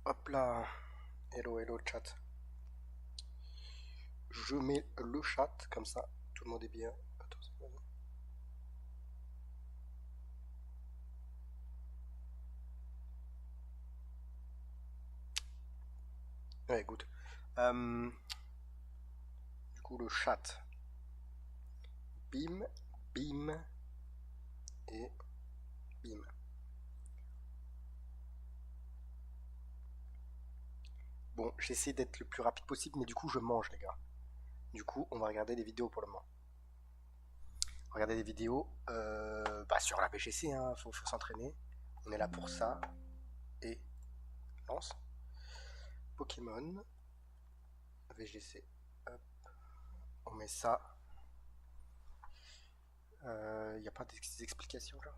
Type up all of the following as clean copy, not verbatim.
Hop là. Hello, hello chat. Je mets le chat comme ça, tout le monde est bien. Attends, c'est pas... Ouais, good. Du coup, le chat. Bim, bim et bim. Bon, j'essaie d'être le plus rapide possible, mais du coup, je mange, les gars. Du coup, on va regarder des vidéos pour le moment. Regarder des vidéos sur la BGC, hein, faut s'entraîner. On est là pour ça. Et lance. Pokémon. VGC. Hop. On met ça. Il n'y a pas d'explication là.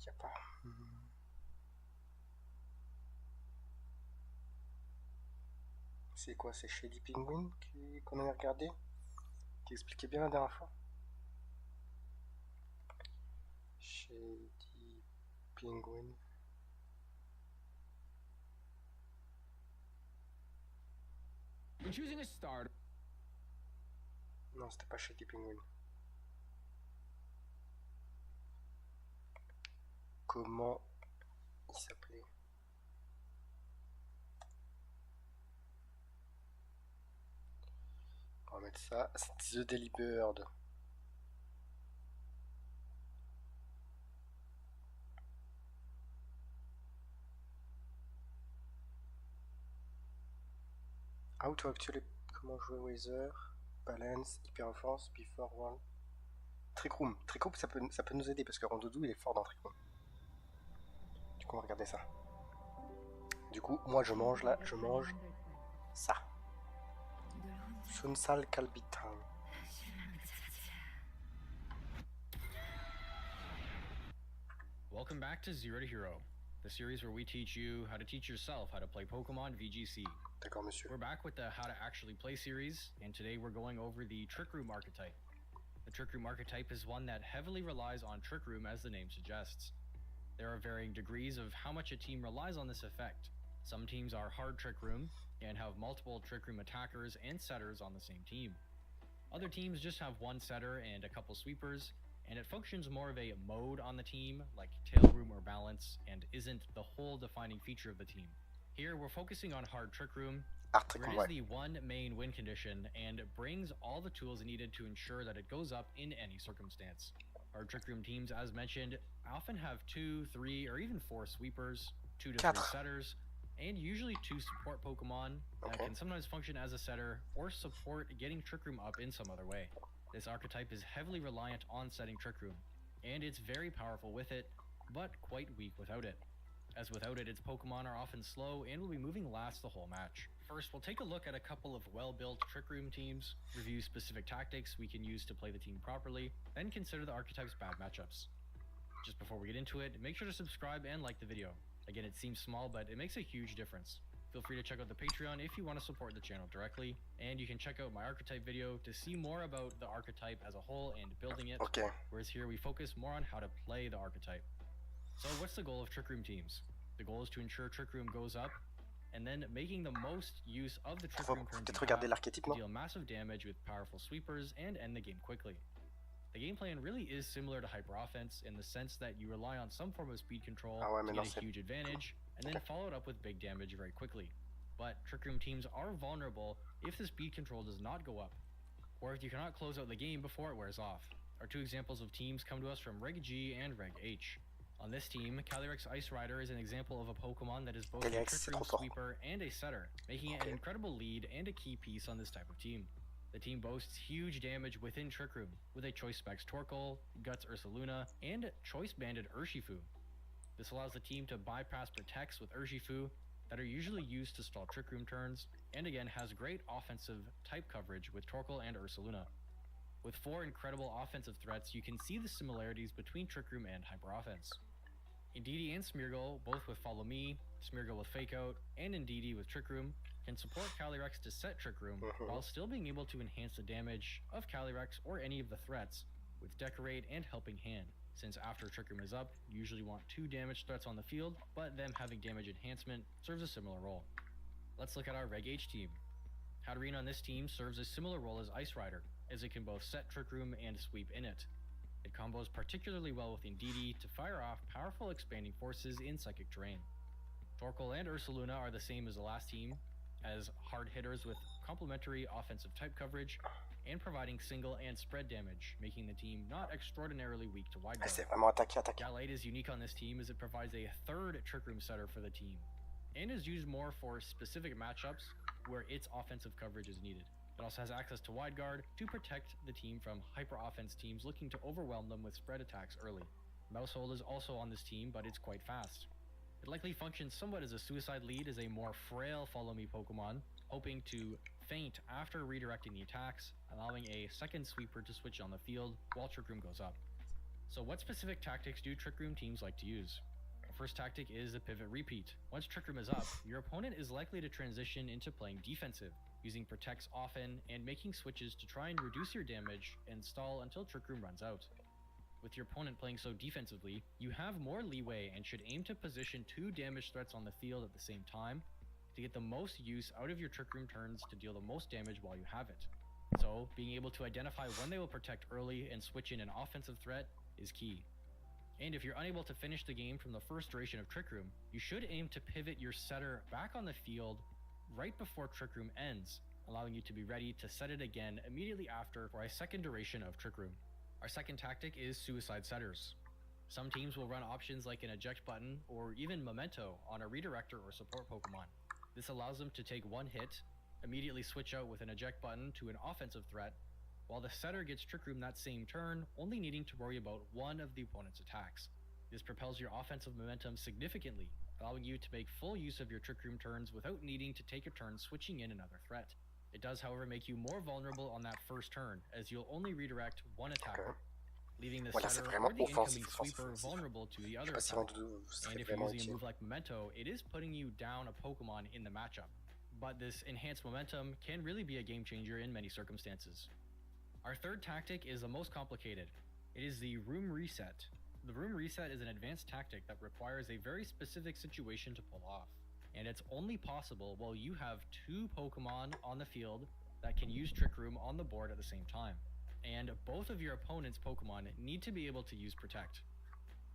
Y a pas. C'est quoi? C'est Shady Penguin qu'on avait regardé, qui expliquait bien la dernière fois. Shady Penguin. Non, c'était pas Shady Penguin. Comment il s'appelait? On va mettre ça. C'est The Daily Bird. How to actually... Comment jouer Weather, Balance, Hyper Offense, Before One. Trick Room. Trick Room, ça peut nous aider parce que Rondoudou il est fort dans Trick Room. Du coup, on va regarder ça. Du coup, moi je mange là, je mange ça. Sunsal Kalbitan. Welcome back to Zero to Hero, the series where we teach you how to teach yourself how to play Pokemon VGC. D'accord, monsieur. We're back with the How to Actually Play series, and today we're going over the Trick Room archetype. The Trick Room archetype is one that heavily relies on Trick Room, as the name suggests. There are varying degrees of how much a team relies on this effect. Some teams are hard Trick Room and have multiple Trick Room attackers and setters on the same team. Other teams just have one setter and a couple sweepers, and it functions more of a mode on the team, like Tail Room or Balance, and isn't the whole defining feature of the team. Here we're focusing on hard Trick Room, where it is the one main win condition and brings all the tools needed to ensure that it goes up in any circumstance. Hard Trick Room teams, as mentioned, often have 2, 3, or even 4 sweepers, 2 to 3 setters, and usually 2 support Pokemon that can sometimes function as a setter or support getting Trick Room up in some other way. This archetype is heavily reliant on setting Trick Room, and it's very powerful with it, but quite weak without it. As without it, its Pokemon are often slow and will be moving last the whole match. First, we'll take a look at a couple of well-built Trick Room teams, review specific tactics we can use to play the team properly, then consider the archetype's bad matchups. Just before we get into it, make sure to subscribe and like the video. Again, it seems small, but it makes a huge difference. Feel free to check out the Patreon if you want to support the channel directly, and you can check out my archetype video to see more about the archetype as a whole and building it, whereas here we focus more on how to play the archetype. So what's the goal of Trick Room teams? The goal is to ensure Trick Room goes up, and then making the most use of the Trick Room currency to deal massive damage with powerful sweepers and end the game quickly. The game plan really is similar to Hyper Offense in the sense that you rely on some form of speed control to get a huge advantage, and then follow it up with big damage very quickly. But Trick Room teams are vulnerable if the speed control does not go up, or if you cannot close out the game before it wears off. Our 2 examples of teams come to us from Reg G and Reg H. On this team, Calyrex Ice Rider is an example of a Pokemon that is both a Trick Room sweeper and a setter, making it an incredible lead and a key piece on this type of team. The The team boasts huge damage within Trick Room, with a Choice Specs Torkoal, Guts Ursaluna, and Choice Banded Urshifu. This allows the team to bypass protects with Urshifu that are usually used to stall Trick Room turns, and again has great offensive type coverage with Torkoal and Ursaluna. With 4 incredible offensive threats, you can see the similarities between Trick Room and Hyper Offense. Indeedee and Smeargle, both with Follow Me, Smeargle with Fake Out, and Indeedee with Trick Room, can support Calyrex to set Trick Room while still being able to enhance the damage of Calyrex or any of the threats with Decorate and Helping Hand, since after Trick Room is up, you usually want 2 damage threats on the field, but them having damage enhancement serves a similar role. Let's look at our Reg H team. Hatterene on this team serves a similar role as Ice Rider, as it can both set Trick Room and sweep in it. It combos particularly well with Indeedee to fire off powerful expanding forces in Psychic Terrain. Torkoal and Ursaluna are the same as the last team, as hard hitters with complementary offensive type coverage and providing single and spread damage, making the team not extraordinarily weak to wide guard. C'est vraiment attaquer. Gallade is unique on this team as it provides a 3rd Trick Room setter for the team, and is used more for specific matchups where its offensive coverage is needed. It also has access to wide guard to protect the team from hyper offense teams looking to overwhelm them with spread attacks early. Mousehold is also on this team, but it's quite fast. It likely functions somewhat as a suicide lead as a more frail Follow Me Pokemon, hoping to feint after redirecting the attacks, allowing a second sweeper to switch on the field while Trick Room goes up. So what specific tactics do Trick Room teams like to use? The first tactic is the pivot repeat. Once Trick Room is up, your opponent is likely to transition into playing defensive, using protects often and making switches to try and reduce your damage and stall until Trick Room runs out. With your opponent playing so defensively, you have more leeway and should aim to position 2 damage threats on the field at the same time to get the most use out of your Trick Room turns to deal the most damage while you have it. So, being able to identify when they will protect early and switch in an offensive threat is key. And if you're unable to finish the game from the first duration of Trick Room, you should aim to pivot your setter back on the field right before Trick Room ends, allowing you to be ready to set it again immediately after for a second duration of Trick Room. Our second tactic is suicide setters. Some teams will run options like an eject button or even memento on a redirector or support Pokemon. This allows them to take 1 hit, immediately switch out with an eject button to an offensive threat, while the setter gets Trick Room that same turn, only needing to worry about 1 of the opponent's attacks. This propels your offensive momentum significantly, allowing you to make full use of your Trick Room turns without needing to take a turn switching in another threat. It does, however, make you more vulnerable on that first turn, as you'll only redirect 1 attack, leaving the setter or the incoming sweeper vulnerable to the other attack. And if you're using a move like Memento, it is putting you down a Pokemon in the matchup. But this enhanced momentum can really be a game changer in many circumstances. Our third tactic is the most complicated. It is the Room Reset. The Room Reset is an advanced tactic that requires a very specific situation to pull off. And it's only possible while you have 2 Pokemon on the field that can use Trick Room on the board at the same time. And both of your opponent's Pokemon need to be able to use Protect.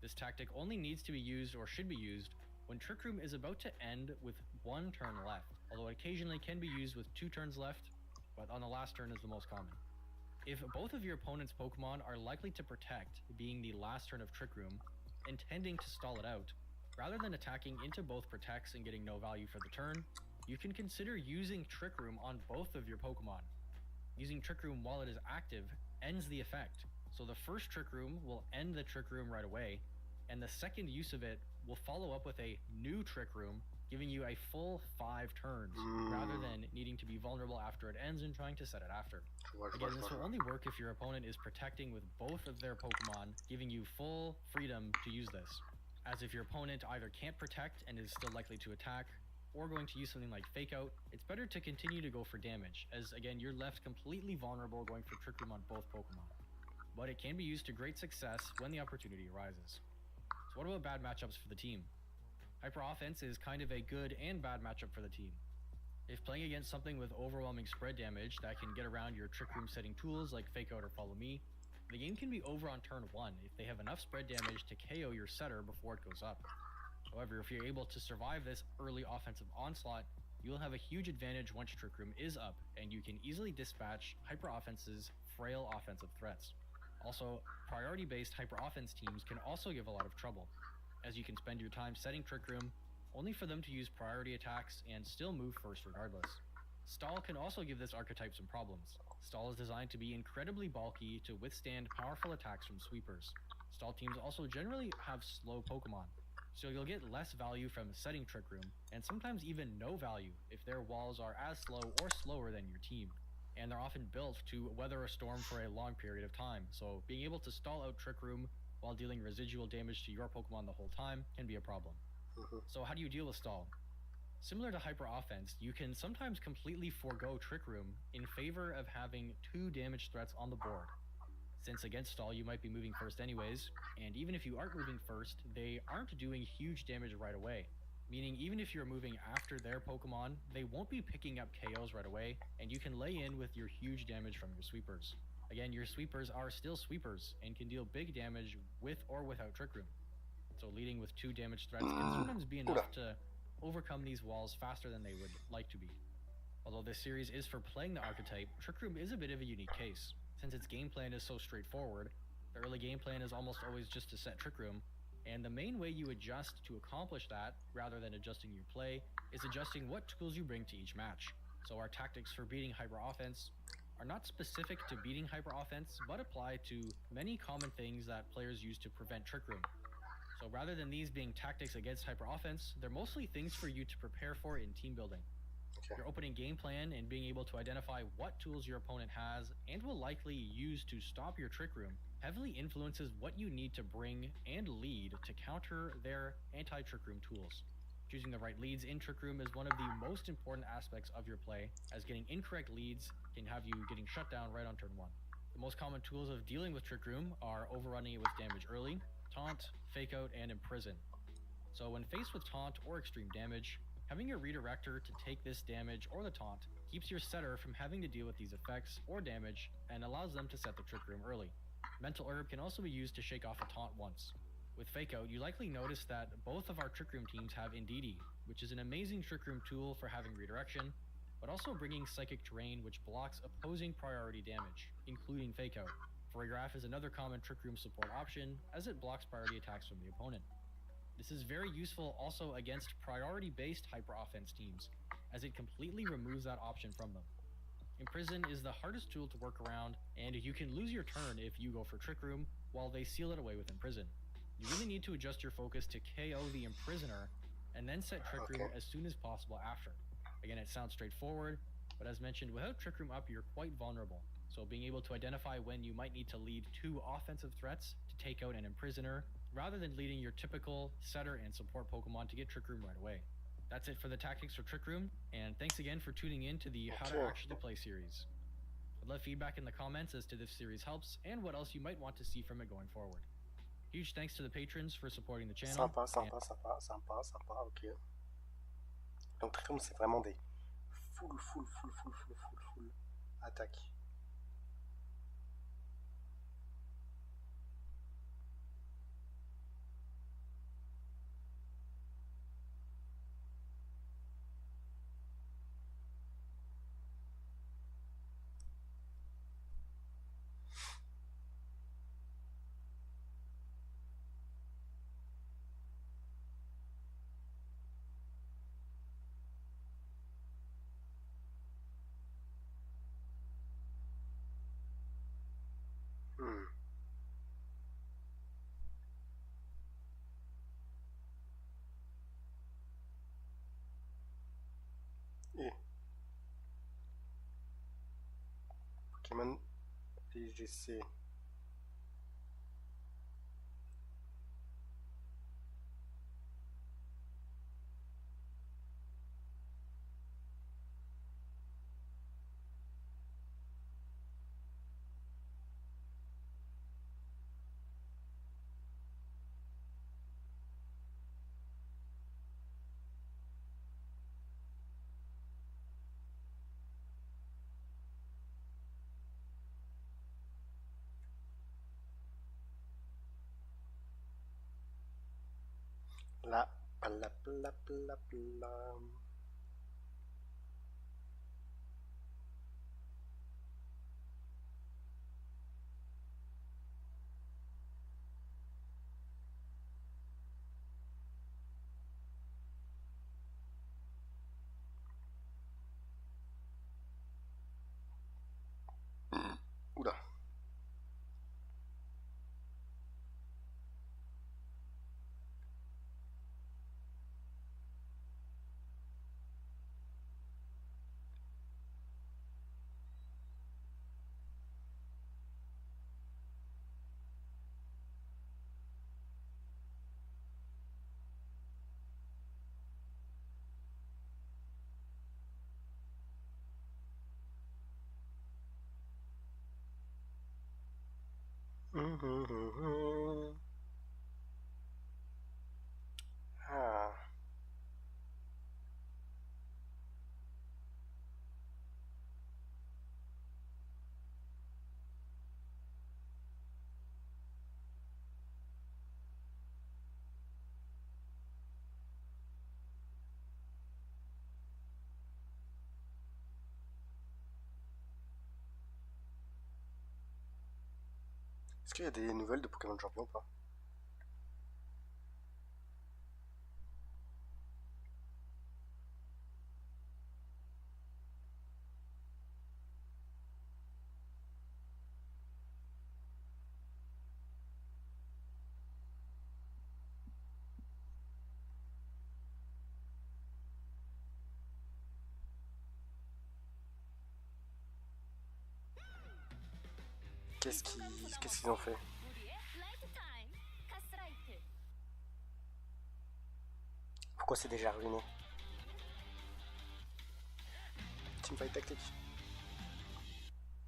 This tactic only needs to be used or should be used when Trick Room is about to end with 1 turn left, although it occasionally can be used with 2 turns left, but on the last turn is the most common. If both of your opponent's Pokemon are likely to Protect, being the last turn of Trick Room, intending to stall it out, rather than attacking into both Protects and getting no value for the turn, you can consider using Trick Room on both of your Pokemon. Using Trick Room while it is active ends the effect, so the first Trick Room will end the Trick Room right away, and the second use of it will follow up with a new Trick Room, giving you a full 5 turns, rather than needing to be vulnerable after it ends and trying to set it after. Again, this will only work if your opponent is protecting with both of their Pokemon, giving you full freedom to use this. As if your opponent either can't protect and is still likely to attack, or going to use something like Fake Out, it's better to continue to go for damage, as again, you're left completely vulnerable going for Trick Room on both Pokemon. But it can be used to great success when the opportunity arises. So what about bad matchups for the team? Hyper Offense is kind of a good and bad matchup for the team. If playing against something with overwhelming spread damage that can get around your Trick Room setting tools like Fake Out or Follow Me, the game can be over on turn 1 if they have enough spread damage to KO your setter before it goes up. However, if you're able to survive this early offensive onslaught, you'll have a huge advantage once Trick Room is up, and you can easily dispatch Hyper Offense's frail offensive threats. Also, priority-based Hyper Offense teams can also give a lot of trouble, as you can spend your time setting Trick Room only for them to use priority attacks and still move first regardless. Stall can also give this archetype some problems. Stall is designed to be incredibly bulky to withstand powerful attacks from sweepers. Stall teams also generally have slow Pokemon, so you'll get less value from setting Trick Room, and sometimes even no value if their walls are as slow or slower than your team. And they're often built to weather a storm for a long period of time, so being able to stall out Trick Room while dealing residual damage to your Pokemon the whole time can be a problem. So how do you deal with stall? Similar to Hyper Offense, you can sometimes completely forego Trick Room in favor of having 2 damage threats on the board. Since against stall you might be moving first anyways, and even if you aren't moving first, they aren't doing huge damage right away. Meaning even if you're moving after their Pokemon, they won't be picking up KOs right away, and you can lay in with your huge damage from your sweepers. Again, your sweepers are still sweepers, and can deal big damage with or without Trick Room. So leading with 2 damage threats can sometimes be enough to overcome these walls faster than they would like to be. Although this series is for playing the archetype, Trick Room is a bit of a unique case. Since its game plan is so straightforward, the early game plan is almost always just to set Trick Room, and the main way you adjust to accomplish that, rather than adjusting your play, is adjusting what tools you bring to each match. So our tactics for beating Hyper Offense are not specific to beating Hyper Offense, but apply to many common things that players use to prevent Trick Room. So rather than these being tactics against Hyper Offense, they're mostly things for you to prepare for in team building. Okay. Your opening game plan and being able to identify what tools your opponent has and will likely use to stop your Trick Room heavily influences what you need to bring and lead to counter their anti-Trick Room tools. Choosing the right leads in Trick Room is one of the most important aspects of your play, as getting incorrect leads can have you getting shut down right on turn 1. The most common tools of dealing with Trick Room are overrunning it with damage early, Taunt, Fake Out, and Imprison. So when faced with Taunt or extreme damage, having your redirector to take this damage or the Taunt keeps your setter from having to deal with these effects or damage and allows them to set the Trick Room early. Mental Herb can also be used to shake off a Taunt once. With Fake Out, you likely notice that both of our Trick Room teams have Indeedee, which is an amazing Trick Room tool for having redirection, but also bringing Psychic Terrain, which blocks opposing priority damage, including Fake Out. Choreograph is another common Trick Room support option, as it blocks priority attacks from the opponent. This is very useful also against priority-based Hyper Offense teams, as it completely removes that option from them. Imprison is the hardest tool to work around, and you can lose your turn if you go for Trick Room, while they seal it away with Imprison. You really need to adjust your focus to KO the Imprisoner, and then set Trick Room as soon as possible after. Again, it sounds straightforward, but as mentioned, without Trick Room up, you're quite vulnerable. So being able to identify when you might need to lead 2 offensive threats to take out an Imprisoner, rather than leading your typical setter and support Pokemon to get Trick Room right away. That's it for the tactics for Trick Room, and thanks again for tuning in to the How to Actually Play series. I'd love feedback in the comments as to this series helps, and what else you might want to see from it going forward. Huge thanks to the patrons for supporting the channel. Sympa, ok. Donc Trick Room, c'est vraiment des full attaque. Et Pokémon TGC. La pla pla pla pla. Ah. Est-ce qu'il y a des nouvelles de Pokémon Champion ou pas? Qu'est-ce qu'ils ont fait? Pourquoi c'est déjà ruiné? Teamfight tactique.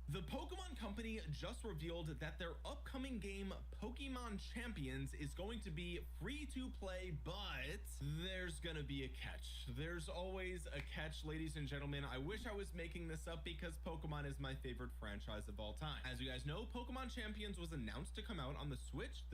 The Pokemon Company just revealed that their upcoming game, Pokemon Champions, is going to be free to play, but there's gonna be a catch. There's always a catch, ladies and gentlemen. I wish I was making this up because Pokemon is my favorite franchise of all time. As you guys know, Pokemon Champions was announced to come out on the Switch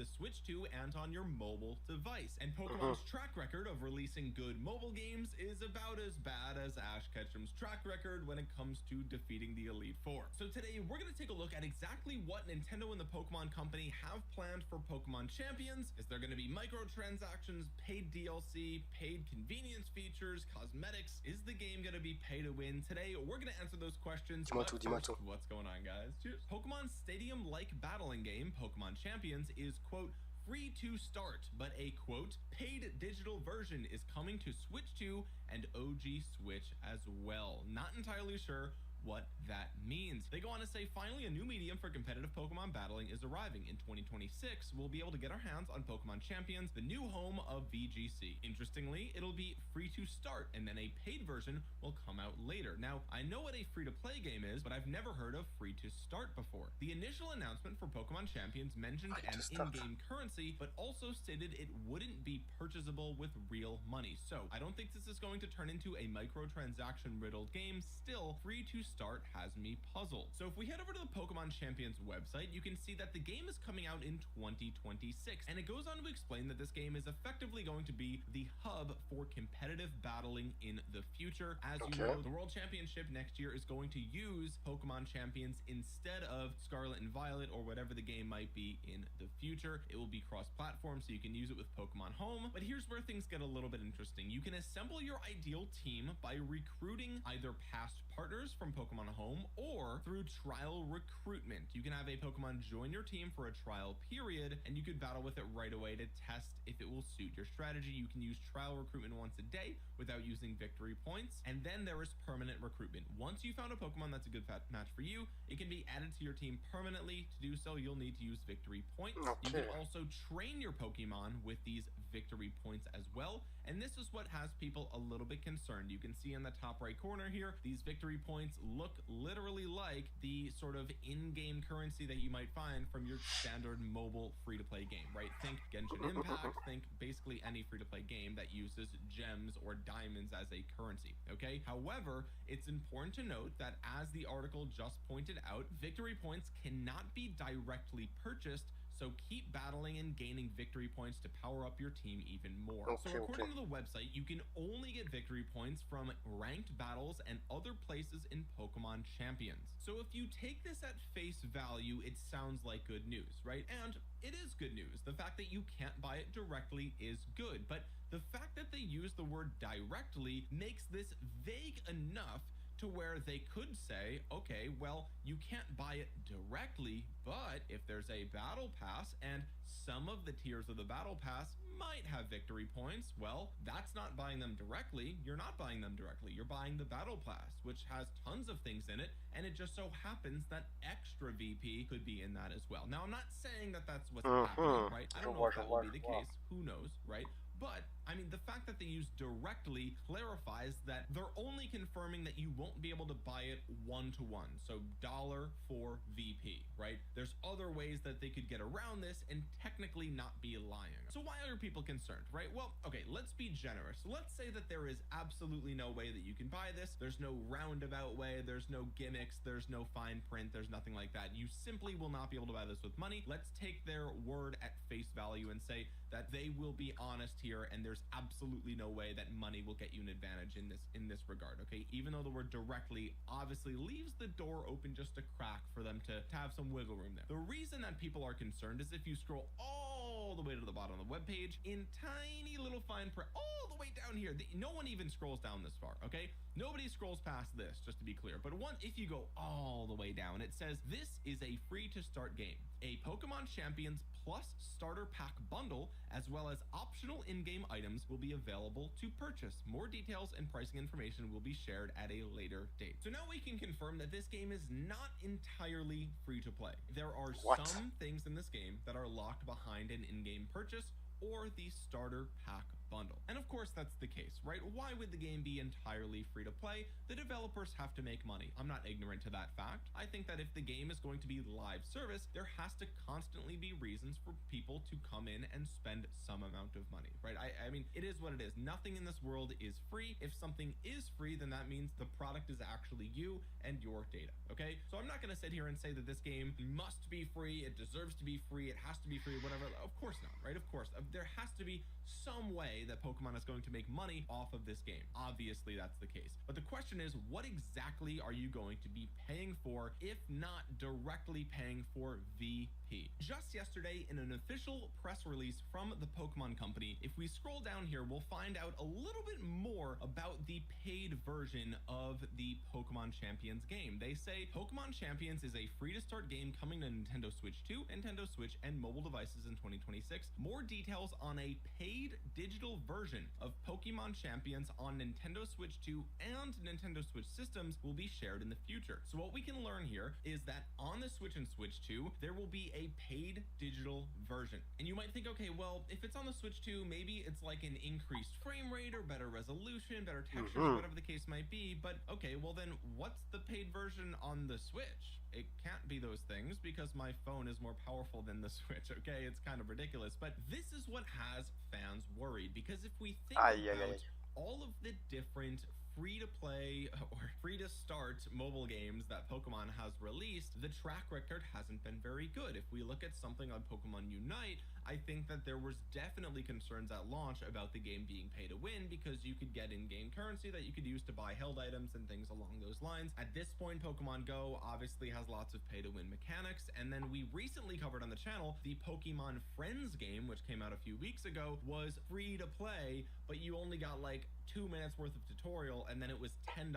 2, and on your mobile device. And Pokemon's track record of releasing good mobile games is about as bad as Ash Ketchum's track record when it comes to defeating the Elite Four. So today, we're going to take a look at exactly what Nintendo and the Pokemon Company have planned for Pokemon Champions. Is there going to be microtransactions, paid DLC, paid convenience features, cosmetics? Is the game going to be pay to win? Today, we're going to answer those questions. What's going on, guys? Cheers. Pokemon's stadium-like battling game, Pokemon Champions, is, quote, free to start, but a, quote, paid digital version is coming to Switch 2 and OG Switch as well. Not entirely sure what that means. They go on to say, finally, a new medium for competitive Pokemon battling is arriving. In 2026, we'll be able to get our hands on Pokemon Champions, the new home of VGC. Interestingly, it'll be free to start, and then a paid version will come out later. Now, I know what a free-to-play game is, but I've never heard of free to start before. The initial announcement for Pokemon Champions mentioned an in-game currency, but also stated it wouldn't be purchasable with real money. So, I don't think this is going to turn into a microtransaction-riddled game. Still, free to start has me puzzled. So if we head over to the Pokemon Champions website, you can see that the game is coming out in 2026, and it goes on to explain that this game is effectively going to be the hub for competitive battling in the future. As you know, the World Championship next year is going to use Pokemon Champions instead of Scarlet and Violet or whatever the game might be in the future. It will be cross-platform, so you can use it with Pokemon Home. But here's where things get a little bit interesting. You can assemble your ideal team by recruiting either past partners from Pokemon Home or through trial recruitment. You can have a Pokemon join your team for a trial period, and you could battle with it right away to test if it will suit your strategy. You can use trial recruitment once a day without using victory points, and then there is permanent recruitment. Once you found a Pokemon that's a good match for you, it can be added to your team permanently. To do so, you'll need to use victory points. You can also train your Pokemon with these victory points as well, and this is what has people a little bit concerned. You can see in the top right corner here, these victory points look literally like the sort of in-game currency that you might find from your standard mobile free-to-play game, right? Think Genshin Impact, think basically any free-to-play game that uses gems or diamonds as a currency, okay? However, it's important to note that as the article just pointed out, victory points cannot be directly purchased, so keep battling and gaining victory points to power up your team even more. So according to the website, you can only get victory points from ranked battles and other places in Pokemon Champions. So if you take this at face value, it sounds like good news, right? And it is good news. The fact that you can't buy it directly is good, but the fact that they use the word directly makes this vague enough to where they could say, okay, well, you can't buy it directly, but if there's a battle pass and some of the tiers of the battle pass might have victory points, well, that's not buying them directly. You're not buying them directly. You're buying the battle pass, which has tons of things in it, and it just so happens that extra VP could be in that as well. Now, I'm not saying that that's what's happening, right? I don't know if that will be the case. Who knows, right? But I mean, the fact that they use directly clarifies that they're only confirming that you won't be able to buy it one-to-one. So dollar for VP, right? There's other ways that they could get around this and technically not be lying. So why are people concerned, right? Well, okay, let's be generous. Let's say that there is absolutely no way that you can buy this. There's no roundabout way. There's no gimmicks. There's no fine print. There's nothing like that. You simply will not be able to buy this with money. Let's take their word at face value and say that they will be honest here, and there's absolutely no way that money will get you an advantage in this regard, okay? Even though the word directly obviously leaves the door open just a crack for them to have some wiggle room there. The reason that people are concerned is if you scroll all the way to the bottom of the webpage in tiny little fine print, all the way down here, no one even scrolls down this far, okay? Nobody scrolls past this, just to be clear. But if you go all the way down, it says this is a free to start game. A Pokemon Champions Plus starter pack bundle, as well as optional in-game items, will be available to purchase. More details and pricing information will be shared at a later date. So now we can confirm that this game is not entirely free to play. There are some things in this game that are locked behind an in-game purchase or the starter pack bundle. And of course that's the case, right? Why would the game be entirely free to play? The developers have to make money. I'm not ignorant to that fact. I think that if the game is going to be live service, there has to constantly be reasons for people to come in and spend some amount of money, right? I mean, it is what it is. Nothing in this world is free. If something is free, then that means the product is actually you and your data, okay? So I'm not gonna sit here and say that this game must be free, it deserves to be free, it has to be free, whatever. Of course not, right? Of course. There has to be some way that Pokemon is going to make money off of this game. Obviously, that's the case. But the question is, what exactly are you going to be paying for, if not directly paying for VP? Just yesterday, in an official press release from the Pokemon Company, if we scroll down here, we'll find out a little bit more about the paid version of the Pokemon Champions game. They say Pokemon Champions is a free-to-start game coming to Nintendo Switch 2, Nintendo Switch, and mobile devices in 2026. More details on a paid digital version of Pokemon Champions on Nintendo Switch 2 and Nintendo Switch systems will be shared in the future. So what we can learn here is that on the Switch and Switch 2, there will be a paid digital version. And you might think, okay, well, if it's on the Switch 2, maybe it's like an increased frame rate or better resolution, better textures, whatever the case might be. But okay, well then what's the paid version on the Switch? It can't be those things because my phone is more powerful than the Switch, okay? It's kind of ridiculous, but this is what has fans worried, because if we think about all of the different free-to-play or free-to-start mobile games that Pokemon has released, the track record hasn't been very good. If we look at something like Pokemon Unite, I think that there was definitely concerns at launch about the game being pay to win, because you could get in-game currency that you could use to buy held items and things along those lines. At this point, Pokemon Go obviously has lots of pay to win mechanics, and then we recently covered on the channel the Pokemon Friends game, which came out a few weeks ago, was free to play, but you only got like 2 minutes worth of tutorial, and then it was $10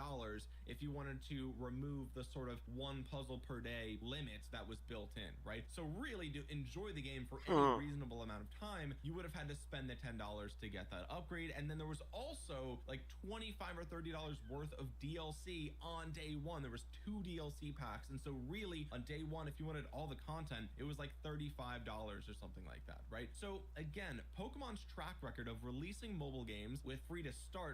if you wanted to remove the sort of one puzzle per day limit that was built in, right? So really, to enjoy the game for any reasonable amount of time, you would have had to spend the $10 to get that upgrade. And then there was also like $25 or $30 worth of DLC on day one. There was 2 DLC packs, and so really on day one, if you wanted all the content, it was like $35 or something like that, right? So again, Pokemon's track record of releasing mobile games with free to start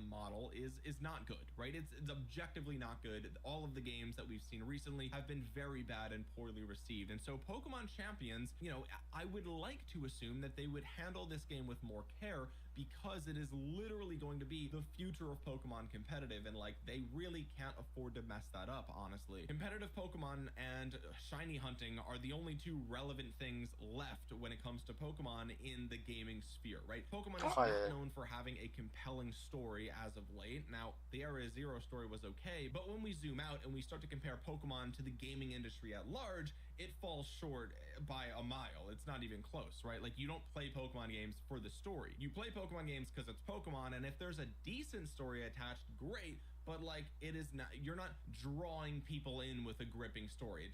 model is not good, right? It's objectively not good. All of the games that we've seen recently have been very bad and poorly received. And so Pokemon Champions, you know, I would like to assume that they would handle this game with more care, because it is literally going to be the future of Pokemon competitive, and like they really can't afford to mess that up, honestly. Competitive Pokemon and shiny hunting are the only 2 relevant things left when it comes to Pokemon in the gaming sphere, right? Pokemon is not known for having a compelling story as of late. Now, the Area Zero story was okay, but when we zoom out and we start to compare Pokemon to the gaming industry at large, it falls short by a mile. It's not even close, right? Like, you don't play Pokemon games for the story. You play Pokemon games because it's Pokemon, and if there's a decent story attached, great. but like it is not, you're not drawing people in with a gripping story. It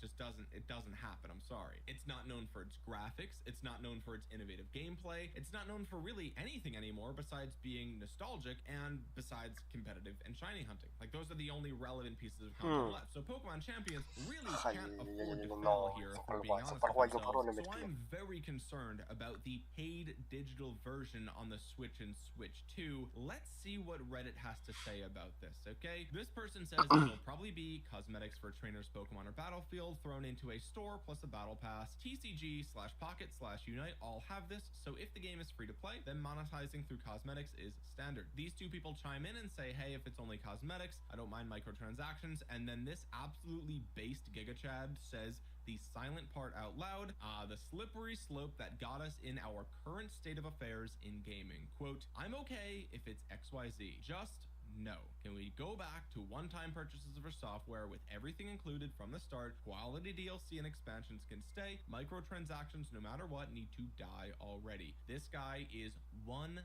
doesn't happen. I'm sorry. It's not known for its graphics. It's not known for its innovative gameplay. It's not known for really anything anymore besides being nostalgic and besides competitive and shiny hunting. Like those are the only relevant pieces of content left. So Pokemon Champions really can't afford to fail here, if we're being honest with ourselves. So I'm very concerned about the paid digital version on the Switch and Switch 2. Let's see what Reddit has to say about this, okay? This person says it'll probably be cosmetics for trainers, Pokemon, or Battlefield thrown into a store plus a battle pass. TCG/Pocket/Unite all have this, so if the game is free to play, then monetizing through cosmetics is standard. These two people chime in and say, hey, if it's only cosmetics, I don't mind microtransactions. And then this absolutely based Giga Chad says the silent part out loud, the slippery slope that got us in our current state of affairs in gaming. Quote, I'm okay if it's XYZ, just no. Can we go back to one-time purchases of our software with everything included from the start? Quality DLC and expansions can stay. Microtransactions, no matter what, need to die already. This guy is 1000%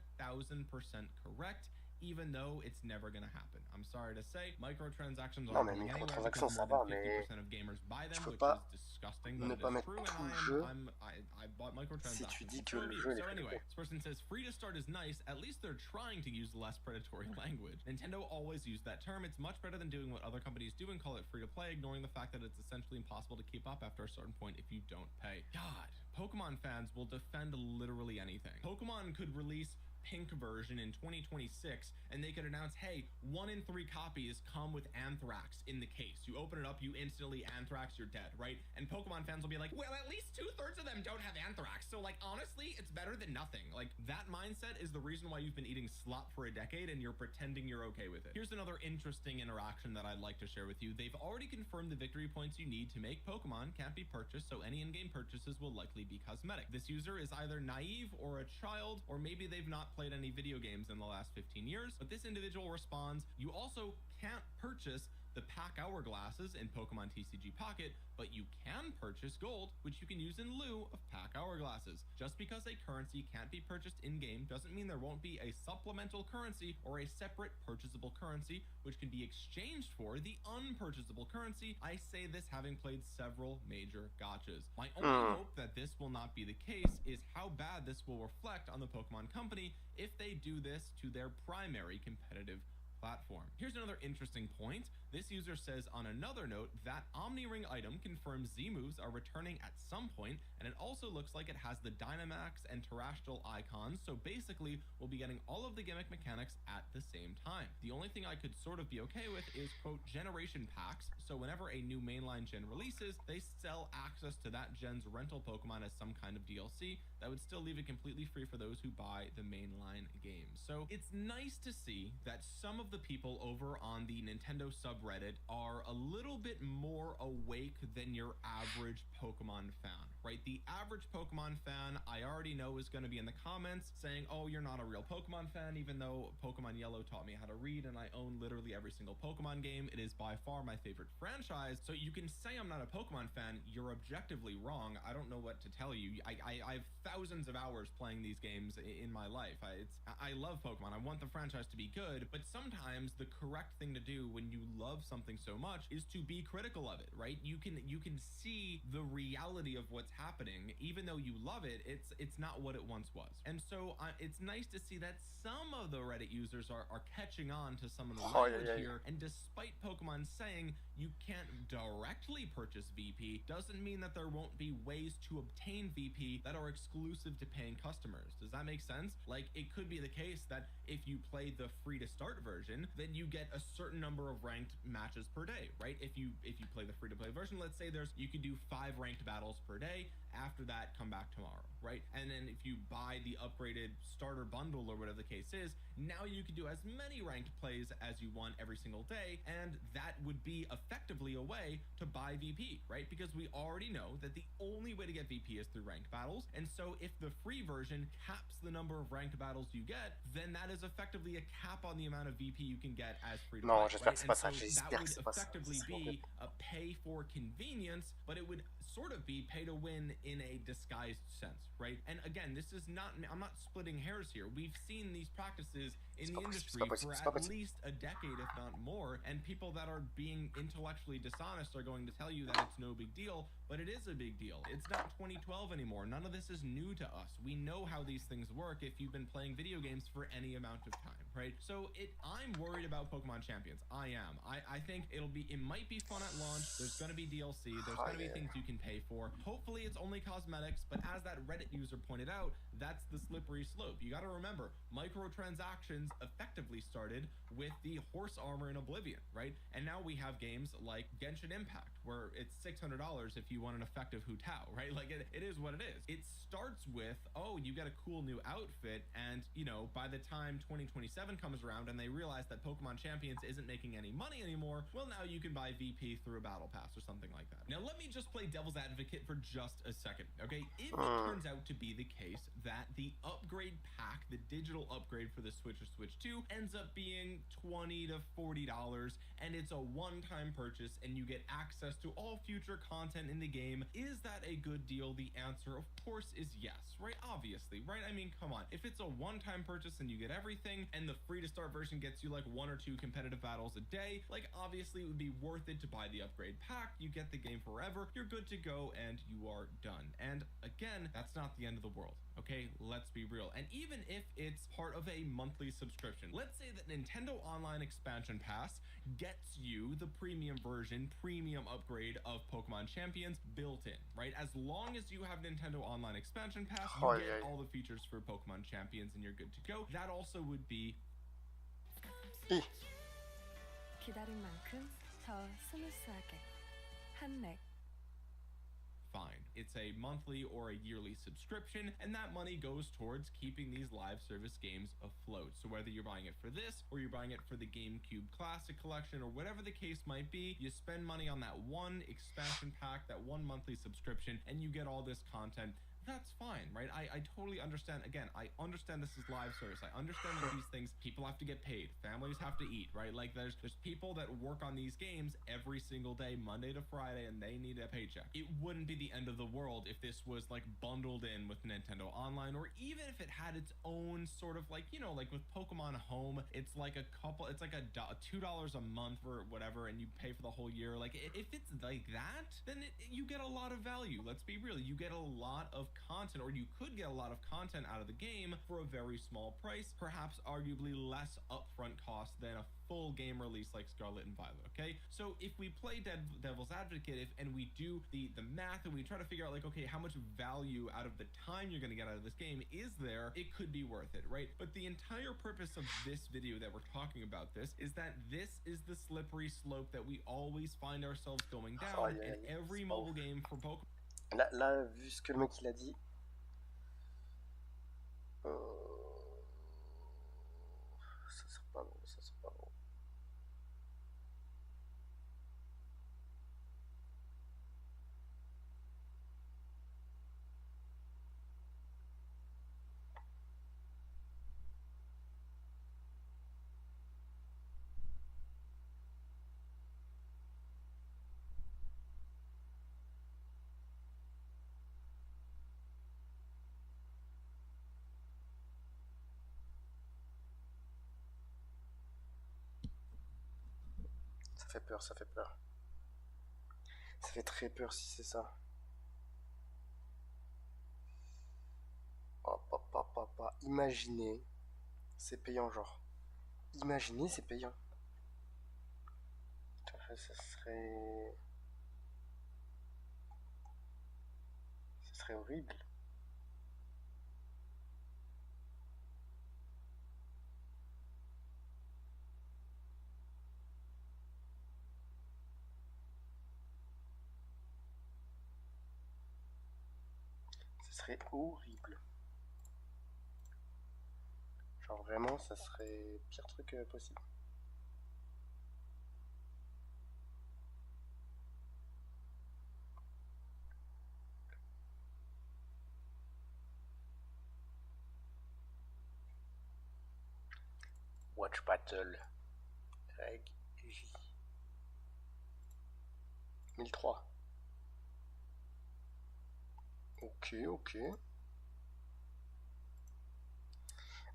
correct, even though it's never gonna happen. I'm sorry to say, microtransactions Non, are mais going anywhere microtransactions, because ça more va, than mais 50% of gamers buy them, tu peux which pas is disgusting, ne but pas it is mettre true, tout le and jeu I bought microtransactions. si tu dis que So le have you. jeu n'est So free to anyway, play. this person says free to start is nice. At least they're trying to use less predatory language. Nintendo always used that term. It's much better than doing what other companies do and call it free to play, ignoring the fact that it's essentially impossible to keep up after a certain point if you don't pay. God, Pokemon fans will defend literally anything. Pokemon could release pink version in 2026 and they could announce, hey, 1 in 3 copies come with anthrax in the case. You open it up, you instantly anthrax, you're dead, right? And Pokemon fans will be like, well, at least 2/3 of them don't have anthrax, so like honestly it's better than nothing. Like that mindset is the reason why you've been eating slop for a decade and you're pretending you're okay with it. Here's another interesting interaction that I'd like to share with you. They've already confirmed the victory points you need to make Pokemon can't be purchased, so any in-game purchases will likely be cosmetic. This user is either naive or a child, or maybe they've not played any video games in the last 15 years, but this individual responds, you also can't purchase the pack hourglasses in Pokemon TCG Pocket, but you can purchase gold, which you can use in lieu of pack hourglasses. Just because a currency can't be purchased in-game doesn't mean there won't be a supplemental currency or a separate purchasable currency, which can be exchanged for the unpurchasable currency. I say this having played several major gachas. My only hope that this will not be the case is how bad this will reflect on the Pokemon Company if they do this to their primary competitive platform. Here's another interesting point. This user says on another note that Omni-Ring item confirms Z-moves are returning at some point, and it also looks like it has the Dynamax and Terrestrial icons, so basically we'll be getting all of the gimmick mechanics at the same time. The only thing I could sort of be okay with is, quote, generation packs, so whenever a new mainline gen releases, they sell access to that gen's rental Pokemon as some kind of DLC that would still leave it completely free for those who buy the mainline game. So it's nice to see that some of the people over on the Nintendo subreddit are a little bit more awake than your average Pokemon fan, right? The average Pokemon fan, I already know, is going to be in the comments saying, oh, you're not a real Pokemon fan, even though Pokemon Yellow taught me how to read and I own literally every single Pokemon game. It is by far my favorite franchise. So you can say I'm not a Pokemon fan. You're objectively wrong. I don't know what to tell you. I have thousands of hours playing these games in my life. I love Pokemon. I want the franchise to be good, but sometimes the correct thing to do when you love something so much is to be critical of it, right? You can see the reality of what's happening. Even though you love it, it's not what it once was. And so it's nice to see that some of the Reddit users are catching on to some of the language here. And despite Pokemon saying you can't directly purchase VP, doesn't mean that there won't be ways to obtain VP that are exclusive to paying customers. Does that make sense? Like, it could be the case that if you play the free to start version, then you get a certain number of ranked matches per day, right? If you play the free to play version, let's say you could do 5 ranked battles per day. After that, come back tomorrow, right? And then if you buy the upgraded starter bundle or whatever the case is, now you can do as many ranked plays as you want every single day, and that would be effectively a way to buy VP, right? Because we already know that the only way to get VP is through ranked battles, and so if the free version caps the number of ranked battles you get, then that is effectively a cap on the amount of VP you can get as free to play. Non, j'espère que c'est pas ça. That J'espère would que c'est pas ça. effectively be a pay for convenience, but it would sort of be pay to win in a disguised sense, right? And again, this is not, I'm not splitting hairs here. We've seen these practices in the industry pas for possible, c'est pas at possible. least a decade, if not more, and people that are being intellectually dishonest are going to tell you that it's no big deal, but it is a big deal. It's not 2012 anymore. None of this is new to us. We know how these things work if you've been playing video games for any amount of time, right? So I'm worried about Pokemon Champions. I am. I think it might be fun at launch. There's going to be DLC. There's going to be things you can pay for. Hopefully it's only cosmetics, but as that Reddit user pointed out, that's the slippery slope. You got to remember, microtransactions effectively started with the horse armor in Oblivion, right? And now we have games like Genshin Impact, where it's $600 if you want an effective Hu Tao, right? Like it is what it is. It starts with, oh, you get a cool new outfit, and you know, by the time 2027 comes around and they realize that Pokemon Champions isn't making any money anymore, well, now you can buy VP through a battle pass or something like that. Now let me just play devil's advocate for just a second, okay? If it turns out to be the case that the upgrade pack, the digital upgrade for the Switch or Switch 2 ends up being $20 to $40, and it's a one-time purchase and you get access to all future content in the game, is that a good deal? The answer, of course, is yes, right? Obviously, right? I mean, come on. If it's a one-time purchase and you get everything, and the free-to-start version gets you like 1 or 2 competitive battles a day, like obviously it would be worth it to buy the upgrade pack. You get the game forever, you're good to go, and you are done. And again, that's not the end of the world, okay? Let's be real. And even if it's part of a monthly subscription, let's say that Nintendo Online Expansion Pass gets you the premium version, premium upgrade of Pokemon Champions built in, right? As long as you have Nintendo Online Expansion Pass, you get all the features for Pokemon Champions and you're good to go. That also would be 기다린 만큼 더 스무스하게 한맥. fine. It's a monthly or a yearly subscription, and that money goes towards keeping these live service games afloat. So whether you're buying it for this, or you're buying it for the GameCube Classic Collection, or whatever the case might be, you spend money on that one expansion pack, that one monthly subscription, and you get all this content. That's fine, right? I totally understand. Again, I understand this is live service. I understand that these things, people have to get paid. Families have to eat, right? Like there's people that work on these games every single day, Monday to Friday, and they need a paycheck. It wouldn't be the end of the world if this was like bundled in with Nintendo Online, or even if it had its own sort of like, you know, like with Pokemon Home, it's like it's like $2 a month or whatever, and you pay for the whole year. Like if it's like that, then you get a lot of value. Let's be real. You get a lot of content, or you could get a lot of content out of the game for a very small price, perhaps arguably less upfront cost than a full game release like Scarlet and Violet, okay? So if we play devil's advocate, and we do the math and we try to figure out like, okay, how much value out of the time you're gonna get out of this game is there, it could be worth it, right? But the entire purpose of this video that we're talking about this is that this is the slippery slope that we always find ourselves going down in every mobile game for Pokemon. Là, vu ce que le mec il a dit, ça sert pas bon, ça sert pas bon. Ça fait peur, ça fait peur. Ça fait très peur si c'est ça. Oh, papa. Imaginez, c'est payant genre. Imaginez, c'est payant. Ça serait... Ça serait horrible. Ça serait horrible. Genre vraiment, ça serait pire truc possible. Watch Battle. Reg J. 1003. Ok.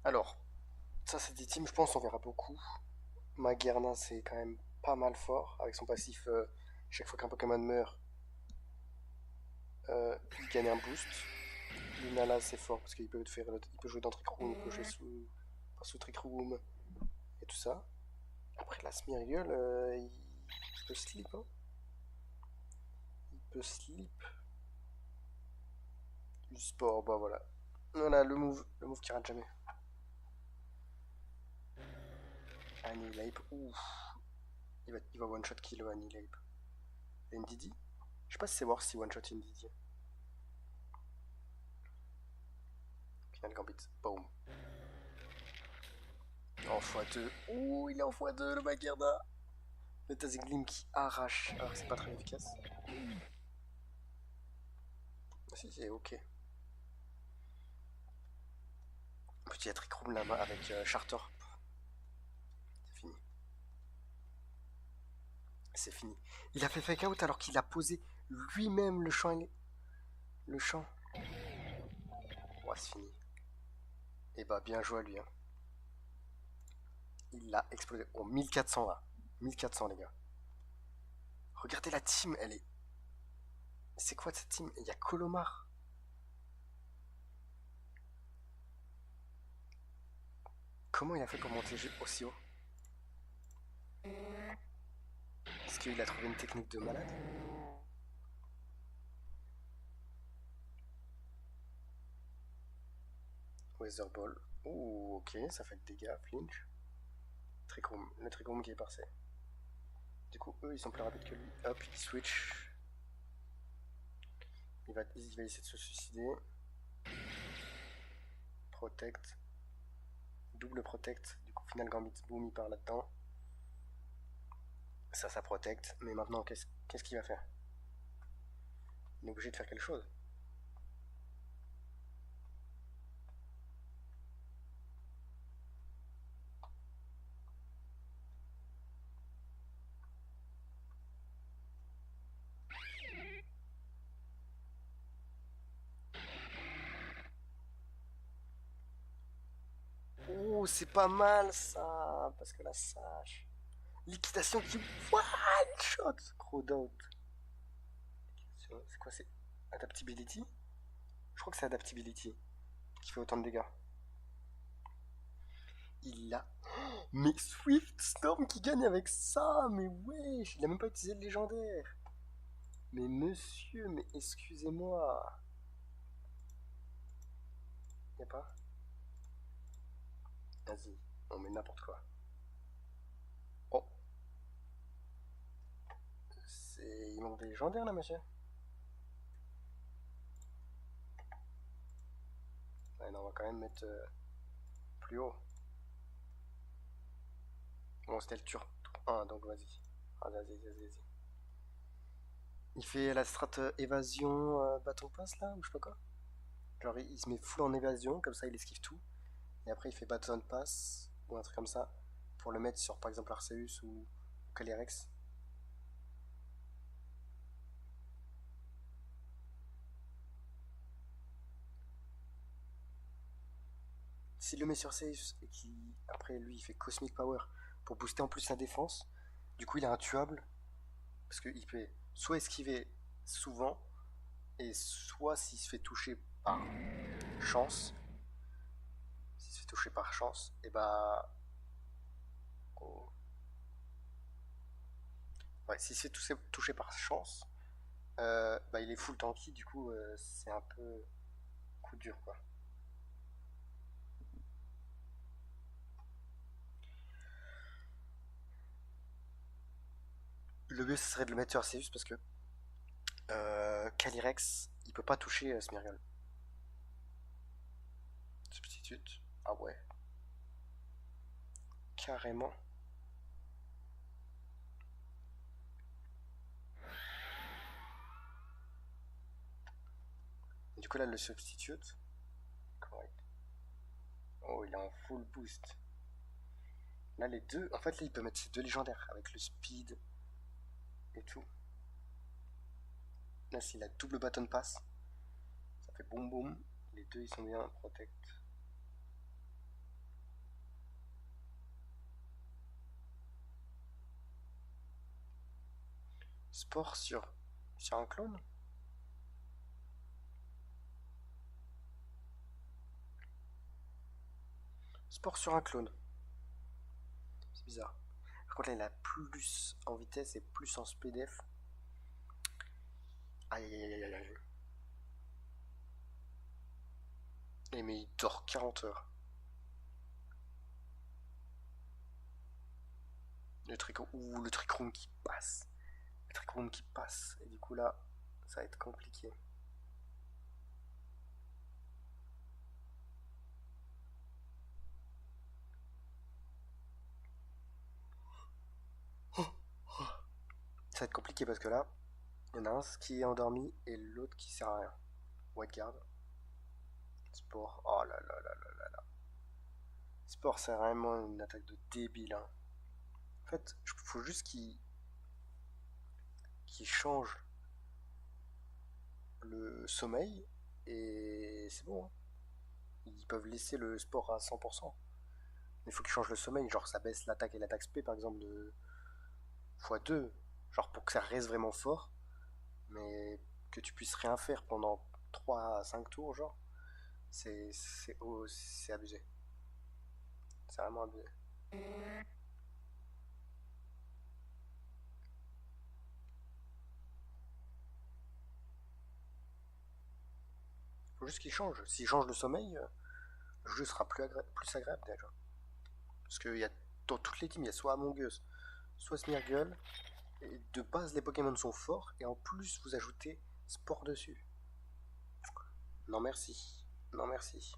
Alors, Ça, c'est des teams, je pense, on verra beaucoup. Magerna, c'est quand même pas mal fort. Avec son passif, chaque fois qu'un Pokémon meurt, il gagne un boost. Lunala, c'est fort parce qu'il peut faire, il peut jouer dans Trick Room, il peut jouer sous Trick Room et tout ça. Après, la Smeargle, il peut slip, hein. Il peut slip. Du sport, bah voilà. Voilà, le move qui rate jamais. Annihilate, ouf. Il va one shot kill Annihilate. NDD? Je sais pas si c'est voir si one shot NDD. Final Gambit, boom. En x2. Ouh, il est en x2 le Magerda. Le Taziglim qui arrache, alors que c'est pas très efficace. Ah, si, c'est ok. Petit Trick Room là-bas avec Charter. C'est fini. C'est fini. Il a fait fake out alors qu'il a posé lui-même le champ. Le champ. Ouais, c'est fini. Et bah, bien joué à lui. Hein. Il l'a explosé. Oh, 1400 là. 1400 les gars. Regardez la team, elle est... C'est quoi cette team? Il y a Colomar. Comment il a fait pour monter aussi haut? Est-ce qu'il a trouvé une technique de malade? Weather Ball. Ouh, ok, ça fait des dégâts. Flinch. Le Trick Room qui est passé. Du coup, eux, ils sont plus rapides que lui. Hop, il switch. Il va essayer de se suicider. Protect. Double protect. Du coup, final Gambit, boom, il part là-dedans. Ça protect. Mais maintenant, qu'est-ce qu'il va faire? Il est obligé de faire quelque chose. Oh, c'est pas mal ça. Parce que la sage. Liquidation qui one shot. Crowdout. C'est quoi? C'est Adaptability? Je crois que c'est Adaptability qui fait autant de dégâts. Il a... Mais Swift Storm qui gagne avec ça. Mais wesh, il a même pas utilisé le légendaire. Mais monsieur, mais excusez-moi. Y'a pas? Vas-y, on met n'importe quoi. Oh. Il manque des légendaires là, monsieur. Ouais, non, on va quand même mettre plus haut. Bon, c'était le tour 1, donc vas-y. Ah, vas-y. Il fait la strat évasion bâton passe là, ou je sais pas quoi. Genre il se met full en évasion, comme ça il esquive tout. Et après il fait bâton passe, ou un truc comme ça, pour le mettre sur par exemple Arceus ou Calyrex. S'il le met sur Arceus et après lui il fait Cosmic Power pour booster en plus sa défense, du coup il est intuable. Parce qu'il peut soit esquiver souvent, et soit s'il se fait toucher par chance, et bah... Oh. Ouais, s'il se fait toucher par chance, bah il est full tanky, du coup c'est un peu coup dur quoi. Le mieux ce serait de le mettre sur Arceus parce que Calyrex il peut pas toucher Smeargle. Substitute. Ah ouais. Carrément. Et du coup là le substitute. Correct. Oh il est en full boost. Là les deux. En fait là il peut mettre ses deux légendaires avec le speed et tout. Là s'il a double bâton pass, ça fait boum boum. Les deux ils sont bien protect. Sport sur un clone. Sport sur un clone. C'est bizarre. Par contre là il a plus en vitesse et plus en SPDF. Aïe aïe aïe aïe aïe. Et mais il dort 40 heures. Le trick room qui passe. Le trick room qui passe. Et du coup là, ça va être compliqué. Ça va être compliqué parce que là, il y en a un qui est endormi et l'autre qui sert à rien. White guard. Sport. Oh là là là là là là. Sport, c'est vraiment une attaque de débile. Hein. En fait, il faut juste qu'il change le sommeil et c'est bon. Hein. Ils peuvent laisser le sport à 100%. Mais il faut qu'ils changent le sommeil. Genre, ça baisse l'attaque et l'attaque SP par exemple de x2. Genre, pour que ça reste vraiment fort. Mais que tu puisses rien faire pendant 3 à 5 tours, genre. C'est abusé. C'est vraiment abusé. Faut juste qu'il change. S'il change le sommeil, le jeu sera plus agréable déjà. Parce que dans toutes les teams, il y a soit Among Us, soit Smeargle. Et de base, les Pokémon sont forts. Et en plus, vous ajoutez sport dessus. Non merci. Non merci.